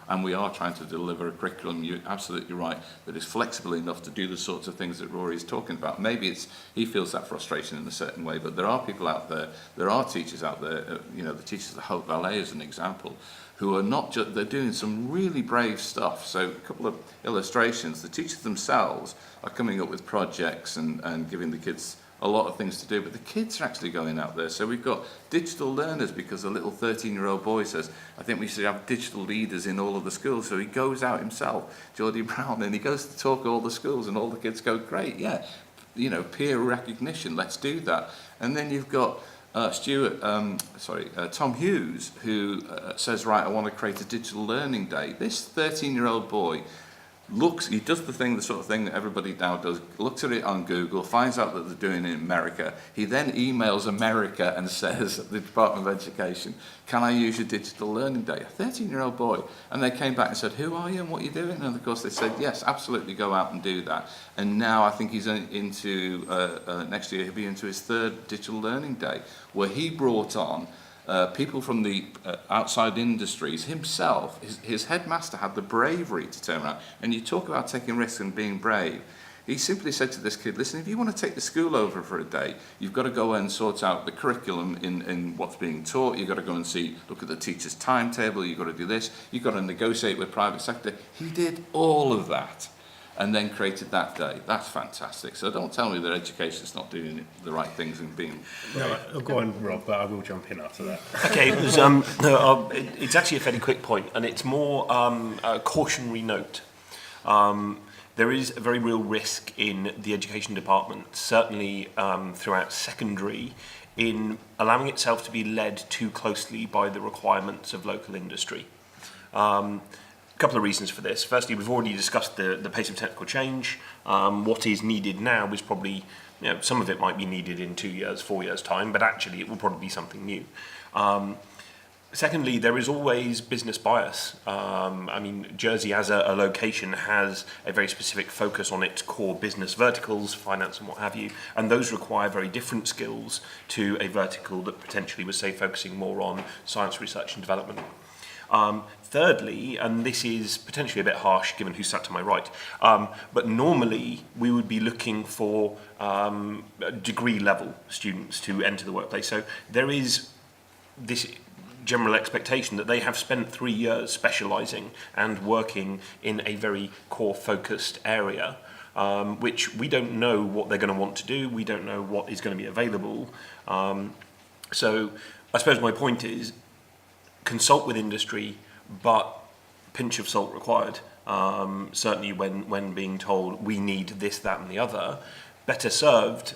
and we are trying to deliver a curriculum, you're absolutely right, that is flexible enough to do the sorts of things that Rory is talking about. Maybe he feels that frustration in a certain way, but there are people out there are teachers out there, the teachers at Hope Ballet as an example, who are not just, they're doing some really brave stuff. So a couple of illustrations, the teachers themselves are coming up with projects and giving the kids a lot of things to do, but the kids are actually going out there. So we've got digital learners, because a little 13-year-old boy says, I think we should have digital leaders in all of the schools. So he goes out himself, Geordie Brown, and he goes to talk at all the schools, and all the kids go, great, yeah, peer recognition, let's do that. And then you've got Tom Hughes, who says, right, I want to create a digital learning day. This 13-year-old boy he does the sort of thing that everybody now does, looks at it on Google, finds out that they're doing it in America. He then emails America and says, the Department of Education, can I use your digital learning day? A 13-year-old boy. And they came back and said, who are you and what are you doing? And of course they said, yes, absolutely, go out and do that. And now I think he's into, next year he'll be into his third digital learning day, where he brought on people from the outside industries. Himself, his headmaster had the bravery to turn around. And you talk about taking risks and being brave. He simply said to this kid, listen, if you want to take the school over for a day, you've got to go and sort out the curriculum in what's being taught. You've got to go and look at the teacher's timetable. You've got to do this. You've got to negotiate with private sector. He did all of that and then created that day. That's fantastic. So don't tell me that education's not doing the right things and being... No, I'll go on, Rob, but I will jump in after that. Okay, it's actually a fairly quick point, and it's more a cautionary note. There is a very real risk in the education department, certainly throughout secondary, in allowing itself to be led too closely by the requirements of local industry. A couple of reasons for this. Firstly, we've already discussed the pace of technical change. What is needed now is probably, some of it might be needed in 2 years, 4 years' time, but actually it will probably be something new. Secondly, there is always business bias. Jersey as a location has a very specific focus on its core business verticals, finance and what have you, and those require very different skills to a vertical that potentially was, say, focusing more on science research and development. Thirdly, and this is potentially a bit harsh given who's sat to my right, but normally we would be looking for degree level students to enter the workplace. So there is this general expectation that they have spent 3 years specialising and working in a very core focused area, which we don't know what they're going to want to do. We don't know what is going to be available. So I suppose my point is, consult with industry, but pinch of salt required. Certainly when being told we need this, that and the other, better served,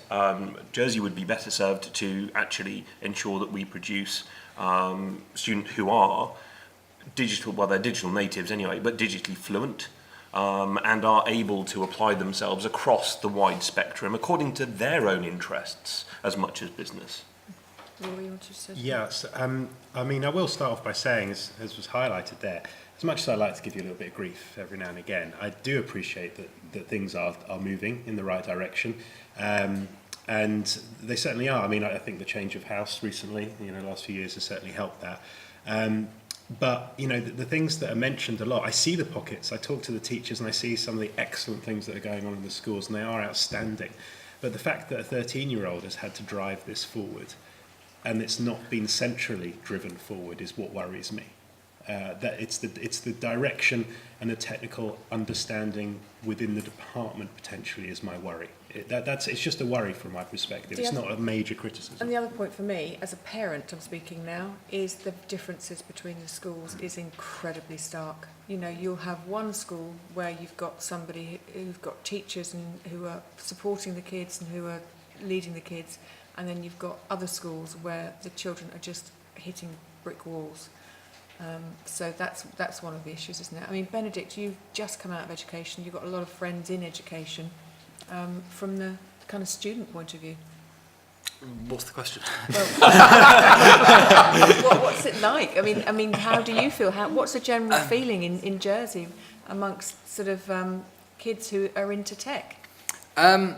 Jersey would be better served to actually ensure that we produce students who are they're digital natives anyway, but digitally fluent, and are able to apply themselves across the wide spectrum according to their own interests as much as business. Yes, I will start off by saying, as was highlighted there, as much as I like to give you a little bit of grief every now and again, I do appreciate that things are moving in the right direction, and they certainly are. I think the change of house recently, the last few years has certainly helped that. But the things that are mentioned a lot, I see the pockets, I talk to the teachers and I see some of the excellent things that are going on in the schools, and they are outstanding. But the fact that a 13-year-old has had to drive this forward, and it's not been centrally driven forward, is what worries me. That it's the direction and the technical understanding within the department potentially is my worry. It's just a worry from my perspective. It's not a major criticism. And the other point for me, as a parent, I'm speaking now, is the differences between the schools is incredibly stark. You'll have one school where you've got somebody who've got teachers and who are supporting the kids and who are leading the kids, and then you've got other schools where the children are just hitting brick walls. So that's one of the issues, isn't it? Benedict, you've just come out of education. You've got a lot of friends in education. From the kind of student point of view. What's the question? What's it like? I mean, how do you feel? What's the general feeling in Jersey amongst sort of kids who are into tech? I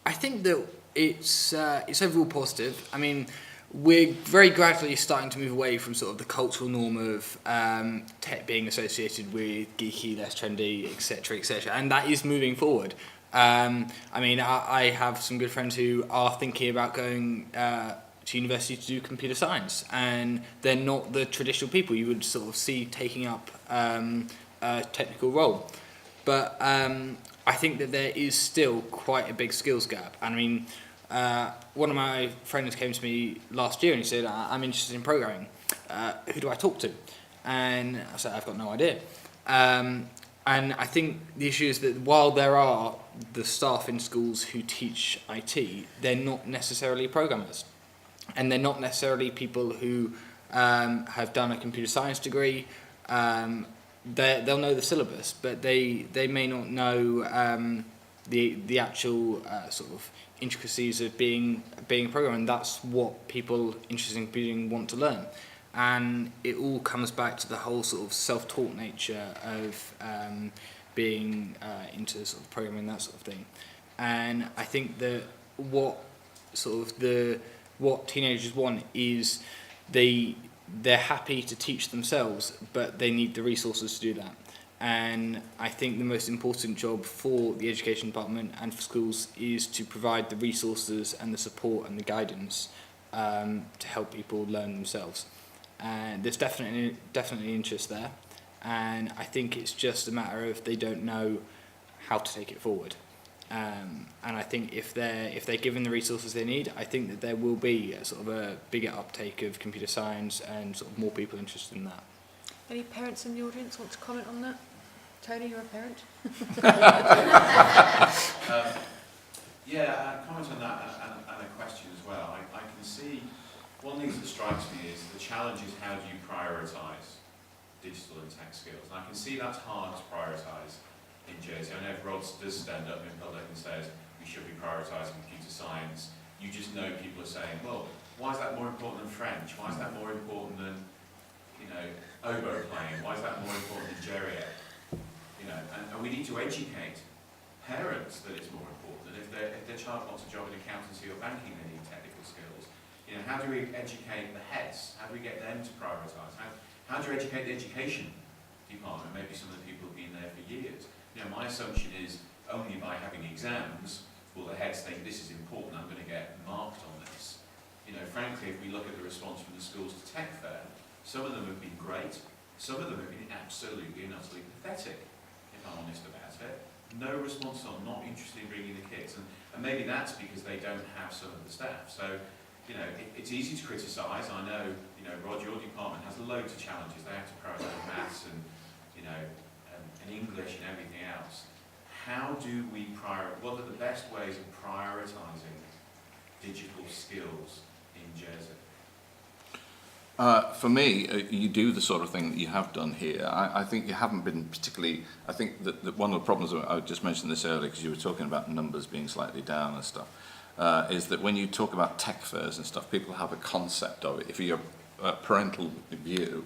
think that it's overall positive. I mean, we're very gradually starting to move away from sort of the cultural norm of tech being associated with geeky, less trendy, etc., and that is moving forward. I mean, I have some good friends who are thinking about going to university to do computer science, and they're not the traditional people you would sort of see taking up a technical role. But I think that there is still quite a big skills gap. And I mean, one of my friends came to me last year and he said, I'm interested in programming. Who do I talk to? And I said, I've got no idea. And I think the issue is that while there are the staff in schools who teach IT, they're not necessarily programmers. And they're not necessarily people who have done a computer science degree. They'll know the syllabus, but they may not know the actual sort of intricacies of being a programmer, and that's what people interested in computing want to learn. And it all comes back to the whole sort of self-taught nature of being into sort of programming, that sort of thing. And I think that what teenagers want is they're happy to teach themselves, but they need the resources to do that. And I think the most important job for the education department and for schools is to provide the resources and the support and the guidance to help people learn themselves. And there's definitely interest there, and I think it's just a matter of they don't know how to take it forward. And I think if they're given the resources they need, I think that there will be a sort of a bigger uptake of computer science and sort of more people interested in that. Any parents in the audience want to comment on that? Tony, you're a parent. Comment on that and a question as well. I can see one of the things that strikes me is the challenge is how do you prioritise digital and tech skills? And I can see that's hard to prioritise in Jersey. I know if Rod does stand up in public and says we should be prioritising computer science, you just know people are saying, well, why is that more important than French? Why is that more important than, oboe playing? Why is that more important than geriatric? And we need to educate parents that it's more important. And if their child wants a job in accountancy or banking, they need technical skills. How do we educate the heads? How do we get them to prioritise? How do you educate the education department? Maybe some of the people have been there for years. My assumption is only by having exams will the heads think this is important, I'm going to get marked on this. Frankly, if we look at the response from the schools to Tech Fair, some of them have been great, some of them have been absolutely and utterly pathetic, if I'm honest about it. No response on not interested in bringing the kids, and maybe that's because they don't have some of the staff. So, it's easy to criticise. I know, Rod, your department has loads of challenges. They have to prioritise maths and English and everything else. How do we what are the best ways of prioritising digital skills in Jersey? For me, you do the sort of thing that you have done here. I think you haven't been particularly... I think that one of the problems, I just mentioned this earlier because you were talking about numbers being slightly down and stuff, is that when you talk about tech fairs and stuff, people have a concept of it. If you're a parental view,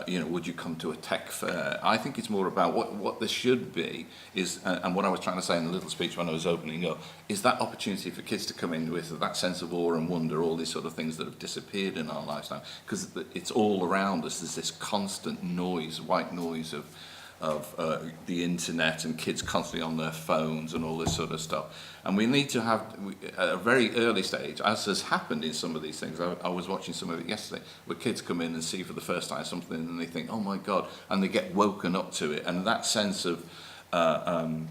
would you come to a tech fair? I think it's more about what there should be is, and what I was trying to say in the little speech when I was opening up, is that opportunity for kids to come in with that sense of awe and wonder, all these sort of things that have disappeared in our lives now, because it's all around us. There's this constant noise, white noise of the internet and kids constantly on their phones and all this sort of stuff. And we need to have, at a very early stage, as has happened in some of these things, I was watching some of it yesterday, where kids come in and see for the first time something and they think, oh my God, and they get woken up to it. And that sense of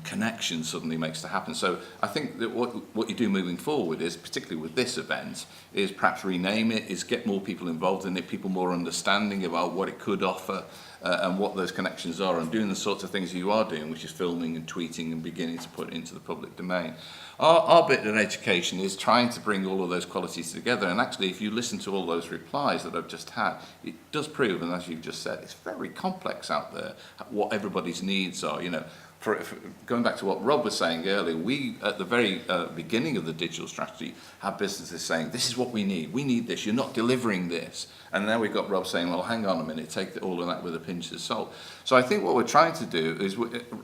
connection suddenly makes it happen. So I think that what you do moving forward is, particularly with this event, is perhaps rename it, is get more people involved in it, people more understanding about what it could offer, and what those connections are, and doing the sorts of things you are doing, which is filming and tweeting and beginning to put it into the public domain. Our bit in education is trying to bring all of those qualities together, and actually if you listen to all those replies that I've just had, it does prove, and as you've just said, it's very complex out there, what everybody's needs are. going back to what Rob was saying earlier, we, at the very beginning of the digital strategy, had businesses saying, this is what we need this, you're not delivering this. And now we've got Rob saying, well, hang on a minute, take all of that with a pinch of salt. So I think what we're trying to do is,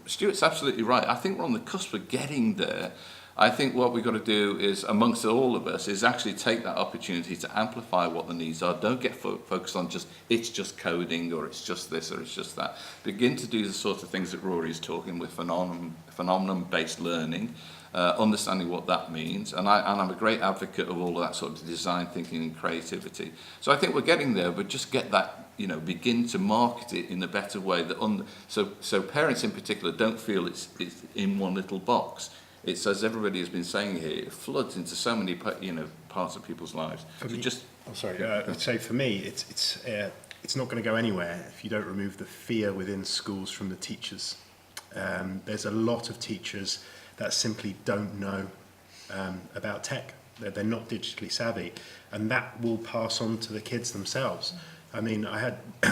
Stuart's absolutely right, I think we're on the cusp of getting there. I think what we've got to do is, amongst all of us, is actually take that opportunity to amplify what the needs are. Don't get focused on it's just coding, or it's just this, or it's just that. Begin to do the sort of things that Rory's talking with, phenomenon-based learning, understanding what that means. And I'm a great advocate of all of that sort of design thinking and creativity. So I think we're getting there, but just get that, begin to market it in a better way. So parents in particular don't feel it's in one little box. It's, as everybody has been saying here, it floods into so many parts of people's lives. I'd say for me, it's not going to go anywhere if you don't remove the fear within schools from the teachers. There's a lot of teachers that simply don't know about tech. They're not digitally savvy, and that will pass on to the kids themselves. I mean,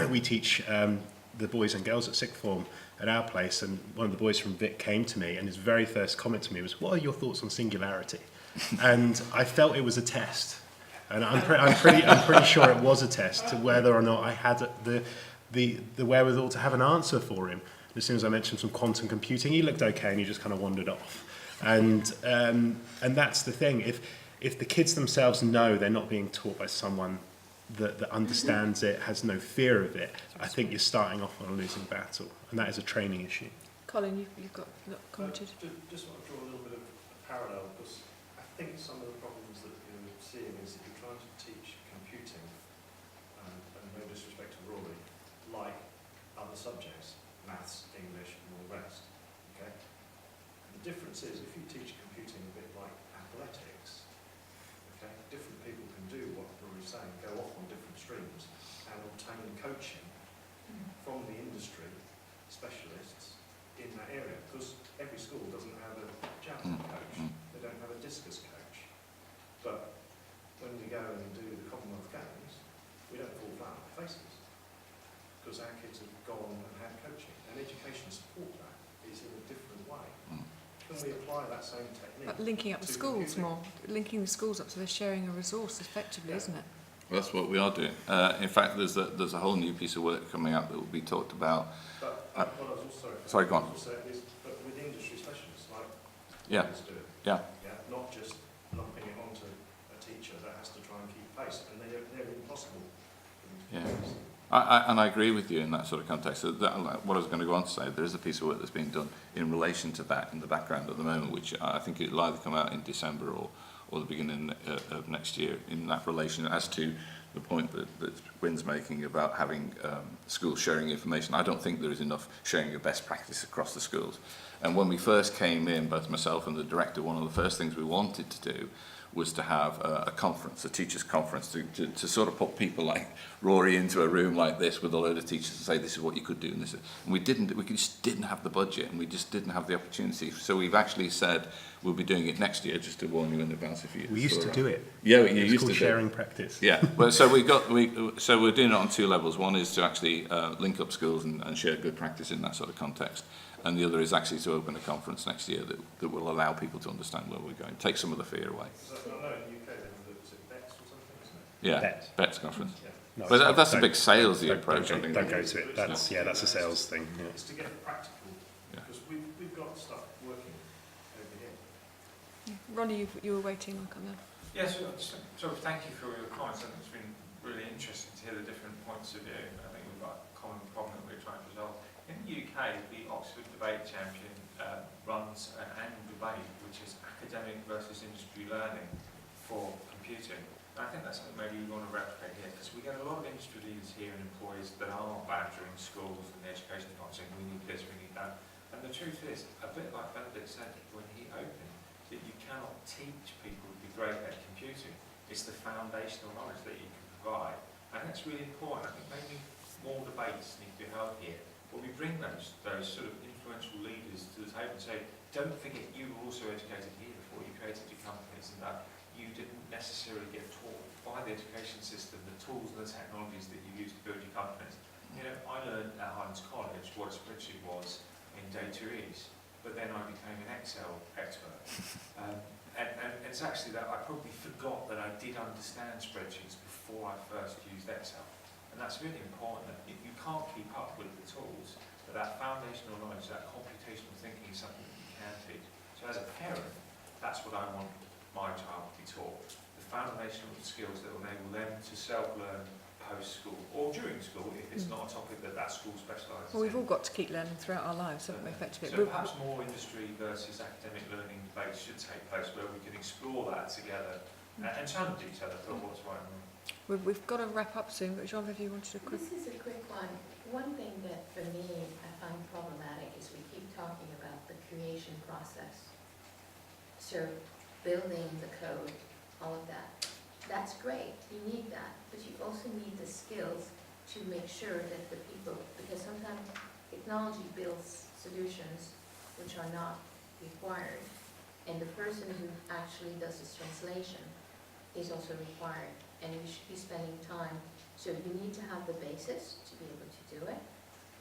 we teach the boys and girls at sixth form at our place, and one of the boys from Vic came to me, and his very first comment to me was, "What are your thoughts on singularity?" And I felt it was a test, and I'm pretty sure it was a test to whether or not I had the wherewithal to have an answer for him. As soon as I mentioned some quantum computing, he looked okay, and he just kind of wandered off. And that's the thing. If the kids themselves know they're not being taught by someone that understands it, has no fear of it, I think you're starting off on a losing battle, and that is a training issue. Colin, you've got commented. Just want to draw a little bit of a parallel, because I think some of the problems that you're seeing is that you're trying to teach computing, and no disrespect to Rory, like other subjects, maths, English, and all the rest. Okay. The difference is, if you teach computing a bit like athletics, okay, different people can do what Rory's saying, go off on different streams and obtain coaching from the industry specialists in that area, because every school doesn't have a javelin coach, they don't have a discus coach. But when we go and do the Commonwealth Games, we don't fall flat on our faces, because our kids have gone and had coaching, and education support that is in a different way. Can we apply that same technique? But linking up the schools more, linking the schools up so they're sharing a resource effectively, isn't it? Well, that's what we are doing. In fact, there's a whole new piece of work coming out that will be talked about. But what I was also sorry, go on. Is, but with industry specialists like Yeah. do it. Yeah. Yeah, not just lumping it onto a teacher that has to try and keep pace, and they're impossible. Yeah. And I agree with you in that sort of context. So what I was going to go on to say, there is a piece of work that's being done in relation to that in the background at the moment, which I think it will either come out in December or the beginning of next year, in that relation as to the point that Wynn's making about having schools sharing information. I don't think there is enough sharing of best practice across the schools. And when we first came in, both myself and the director, one of the first things we wanted to do was to have a conference, a teachers' conference, to sort of put people like Rory into a room like this with a load of teachers and say, this is what you could do. And we just didn't have the budget, and we just didn't have the opportunity. So we've actually said we'll be doing it next year, just to warn you in advance if you... We used to do it. Yeah, you used to sharing practice. Yeah, well, so we're doing it on two levels. One is to actually link up schools and share good practice in that sort of context. And the other is actually to open a conference next year that will allow people to understand where we're going, take some of the fear away. So I know in the UK was it BETS or something, isn't it? Yeah, BETS conference. Yeah. No, but that's a big salesy don't approach. I think. Don't go to it. That's a sales thing. Yeah. It's to get practical, because we've got stuff working over here. Ronnie, you were waiting on coming. Yes, so thank you for your comments, and it's been really interesting to hear the different points of view. I think we've got a common problem that we're trying to resolve. In the UK, the Oxford Debate Champion runs an annual debate, which is academic versus industry learning for computing. And I think that's something maybe we want to replicate here, because we get a lot of industry leaders here and employees that are badgering schools and the education department saying, we need this, we need that. And the truth is, a bit like Benedict said when he opened, that you cannot teach people to be great at computing. It's the foundational knowledge that you can provide. And that's really important. I think maybe more debates need to be held here, where we bring those sort of influential leaders to the table and say, don't forget you were also educated here before you created your companies, and that you didn't necessarily get taught by the education system the tools and the technologies that you use to build your companies. You know, I learned at Highlands College what a spreadsheet was in day 2 is, but then I became an Excel expert. And it's actually that I probably forgot that I did understand spreadsheets before I first used Excel. And that's really important, that if you can't keep up with the tools, that foundational knowledge, that computational thinking is something that you can teach. So as a parent, that's what I want my child to be taught. The foundational skills that will enable them to self-learn post-school or during school if it's not a topic that school specialises Well, we've in. all got to keep learning throughout our lives, haven't we, effectively? So perhaps more industry versus academic learning debates should take place where we can explore that together and challenge each other for what's right and wrong. We've got to wrap up soon, but Jean, have you wanted a quick... This is a quick one. One thing that for me I find problematic is we keep talking about the creation process. So building the code, all of that. That's great, you need that, but you also need the skills to make sure that the people, because sometimes technology builds solutions which are not required, and the person who actually does this translation is also required, and you should be spending time. So you need to have the basis to be able to do it,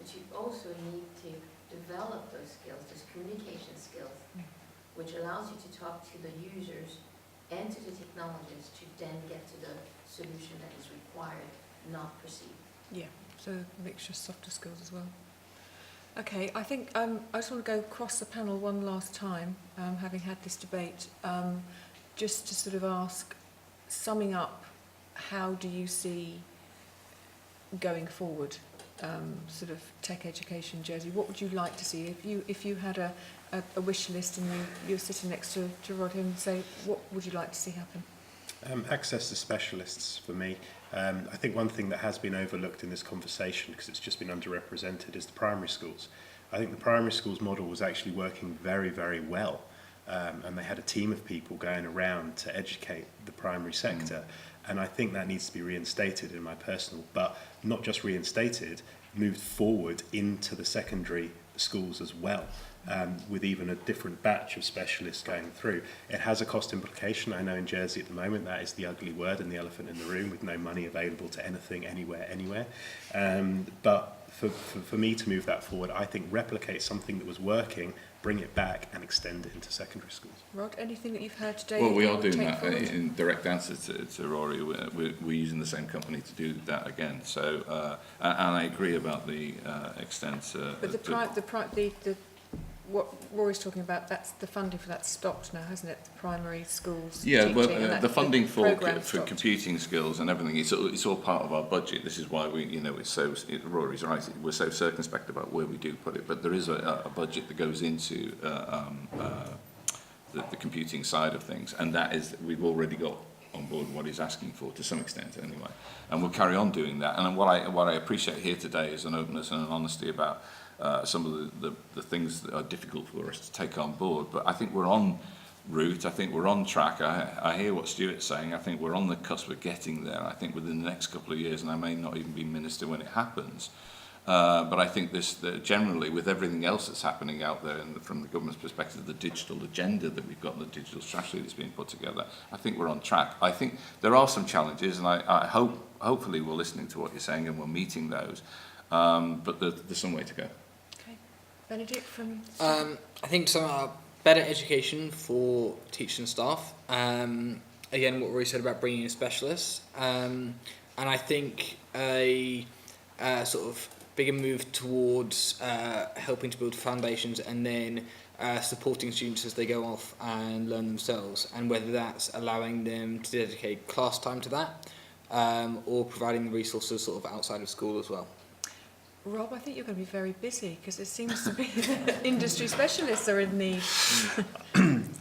but you also need to develop those skills, those communication skills, which allows you to talk to the users and to the technologists to then get to the solution that is required, not perceived. Yeah, so a mixture of softer skills as well. Okay, I think I just want to go across the panel one last time, having had this debate, just to sort of ask, summing up, how do you see going forward, sort of tech education, Jersey? What would you like to see if you had a wish list and you're sitting next to Rod and say, what would you like to see happen? Access to specialists for me. I think one thing that has been overlooked in this conversation, because it's just been underrepresented, is the primary schools. I think the primary schools model was actually working very, very well. And they had a team of people going around to educate the primary sector. And I think that needs to be reinstated in my personal, but not just reinstated, moved forward into the secondary schools as well. With even a different batch of specialists going through. It has a cost implication. I know in Jersey at the moment that is the ugly word and the elephant in the room, with no money available to anything, anywhere. But for me to move that forward, I think replicate something that was working, bring it back and extend it into secondary schools. Rod, anything that you've heard today? Well, that we you are would doing take that forward? in direct answer to Rory. We're using the same company to do that again. So, and I agree about the extent. But what Rory's talking about, that's the funding for that stopped now, hasn't it? The primary schools. Yeah, teaching, well, and the funding for stopped. computing skills and everything, it's all part of our budget. This is why Rory's right, we're so circumspect about where we do put it, but there is a budget that goes into the computing side of things, and that is, we've already got on board what he's asking for to some extent anyway, and we'll carry on doing that. And what I appreciate here today is an openness and an honesty about some of the things that are difficult for us to take on board, but I think we're on route. I think we're on track. I hear what Stuart's saying. I think we're on the cusp of getting there. I think within the next couple of years, and I may not even be minister when it happens, but I think generally with everything else that's happening out there from the government's perspective, the digital agenda that we've got, the digital strategy that's being put together, I think we're on track. I think there are some challenges, and I hopefully we're listening to what you're saying and we're meeting those, but there's some way to go. Benedict from... I think some better education for teachers and staff. Again, what Rory said about bringing in specialists. And I think a sort of bigger move towards helping to build foundations and then supporting students as they go off and learn themselves. And whether that's allowing them to dedicate class time to that or providing the resources sort of outside of school as well. Rob, I think you're going to be very busy because it seems to be that industry specialists are in need.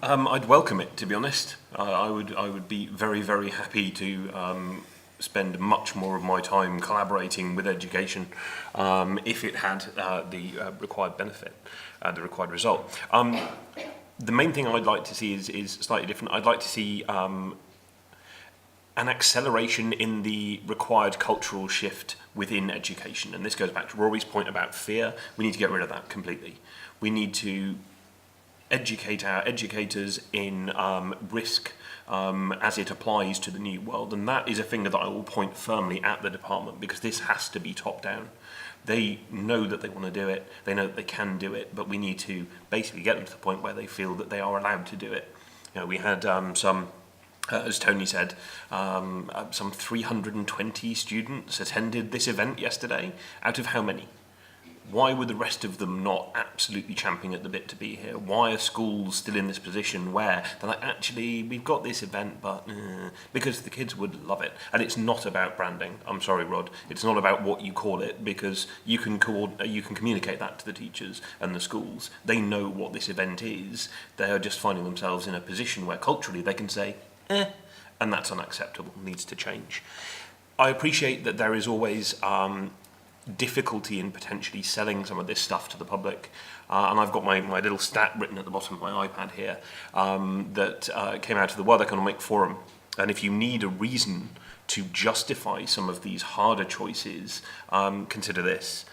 I'd welcome it, to be honest. I would be very, very happy to spend much more of my time collaborating with education if it had the required benefit, the required result. The main thing I'd like to see is slightly different. I'd like to see an acceleration in the required cultural shift within education. And this goes back to Rory's point about fear. We need to get rid of that completely. We need to educate our educators in risk as it applies to the new world. And that is a finger that I will point firmly at the department, because this has to be top down. They know that they want to do it, they know that they can do it, but we need to basically get them to the point where they feel that they are allowed to do it. You know, we had as Tony said, some 320 students attended this event yesterday, out of how many? Why were the rest of them not absolutely champing at the bit to be here? Why are schools still in this position where they're like, actually, we've got this event, but because the kids would love it. And it's not about branding. I'm sorry, Rod. It's not about what you call it, because you can communicate that to the teachers and the schools. They know what this event is. They are just finding themselves in a position where culturally they can say, and that's unacceptable, needs to change. I appreciate that there is always difficulty in potentially selling some of this stuff to the public. And I've got my little stat written at the bottom of my iPad here that came out of the World Economic Forum. And if you need a reason to justify some of these harder choices, consider this.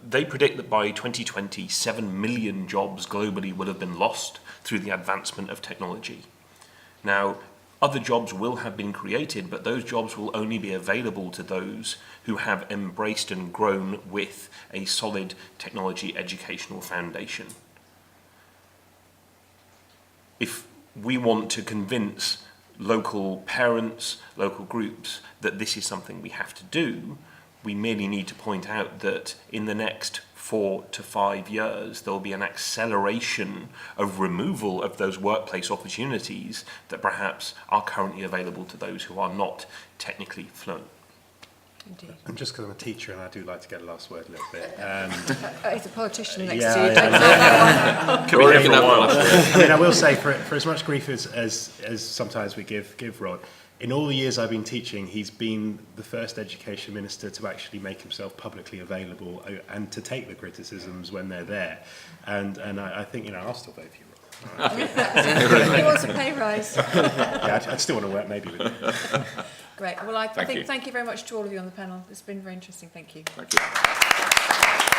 They predict that by 2020, 7 million jobs globally will have been lost through the advancement of technology. Now, other jobs will have been created, but those jobs will only be available to those who have embraced and grown with a solid technology educational foundation. If we want to convince local parents, local groups, that this is something we have to do, we merely need to point out that in the next 4 to 5 years, there will be an acceleration of removal of those workplace opportunities that perhaps are currently available to those who are not technically fluent. Indeed. And just because I'm a teacher and I do like to get a last word a little bit. He's a politician next yeah, to you. yeah, Don't say that one. Can we hear for a while? I mean, I will say, for as much grief as sometimes we give Rod, in all the years I've been teaching, he's been the first education minister to actually make himself publicly available and to take the criticisms when they're there. And I think, I'll still vote for you, Rod. He wants a pay rise. Yeah, I'd still want to work maybe with you. Great. Well, thank you very much to all of you on the panel. It's been very interesting. Thank you. Thank you.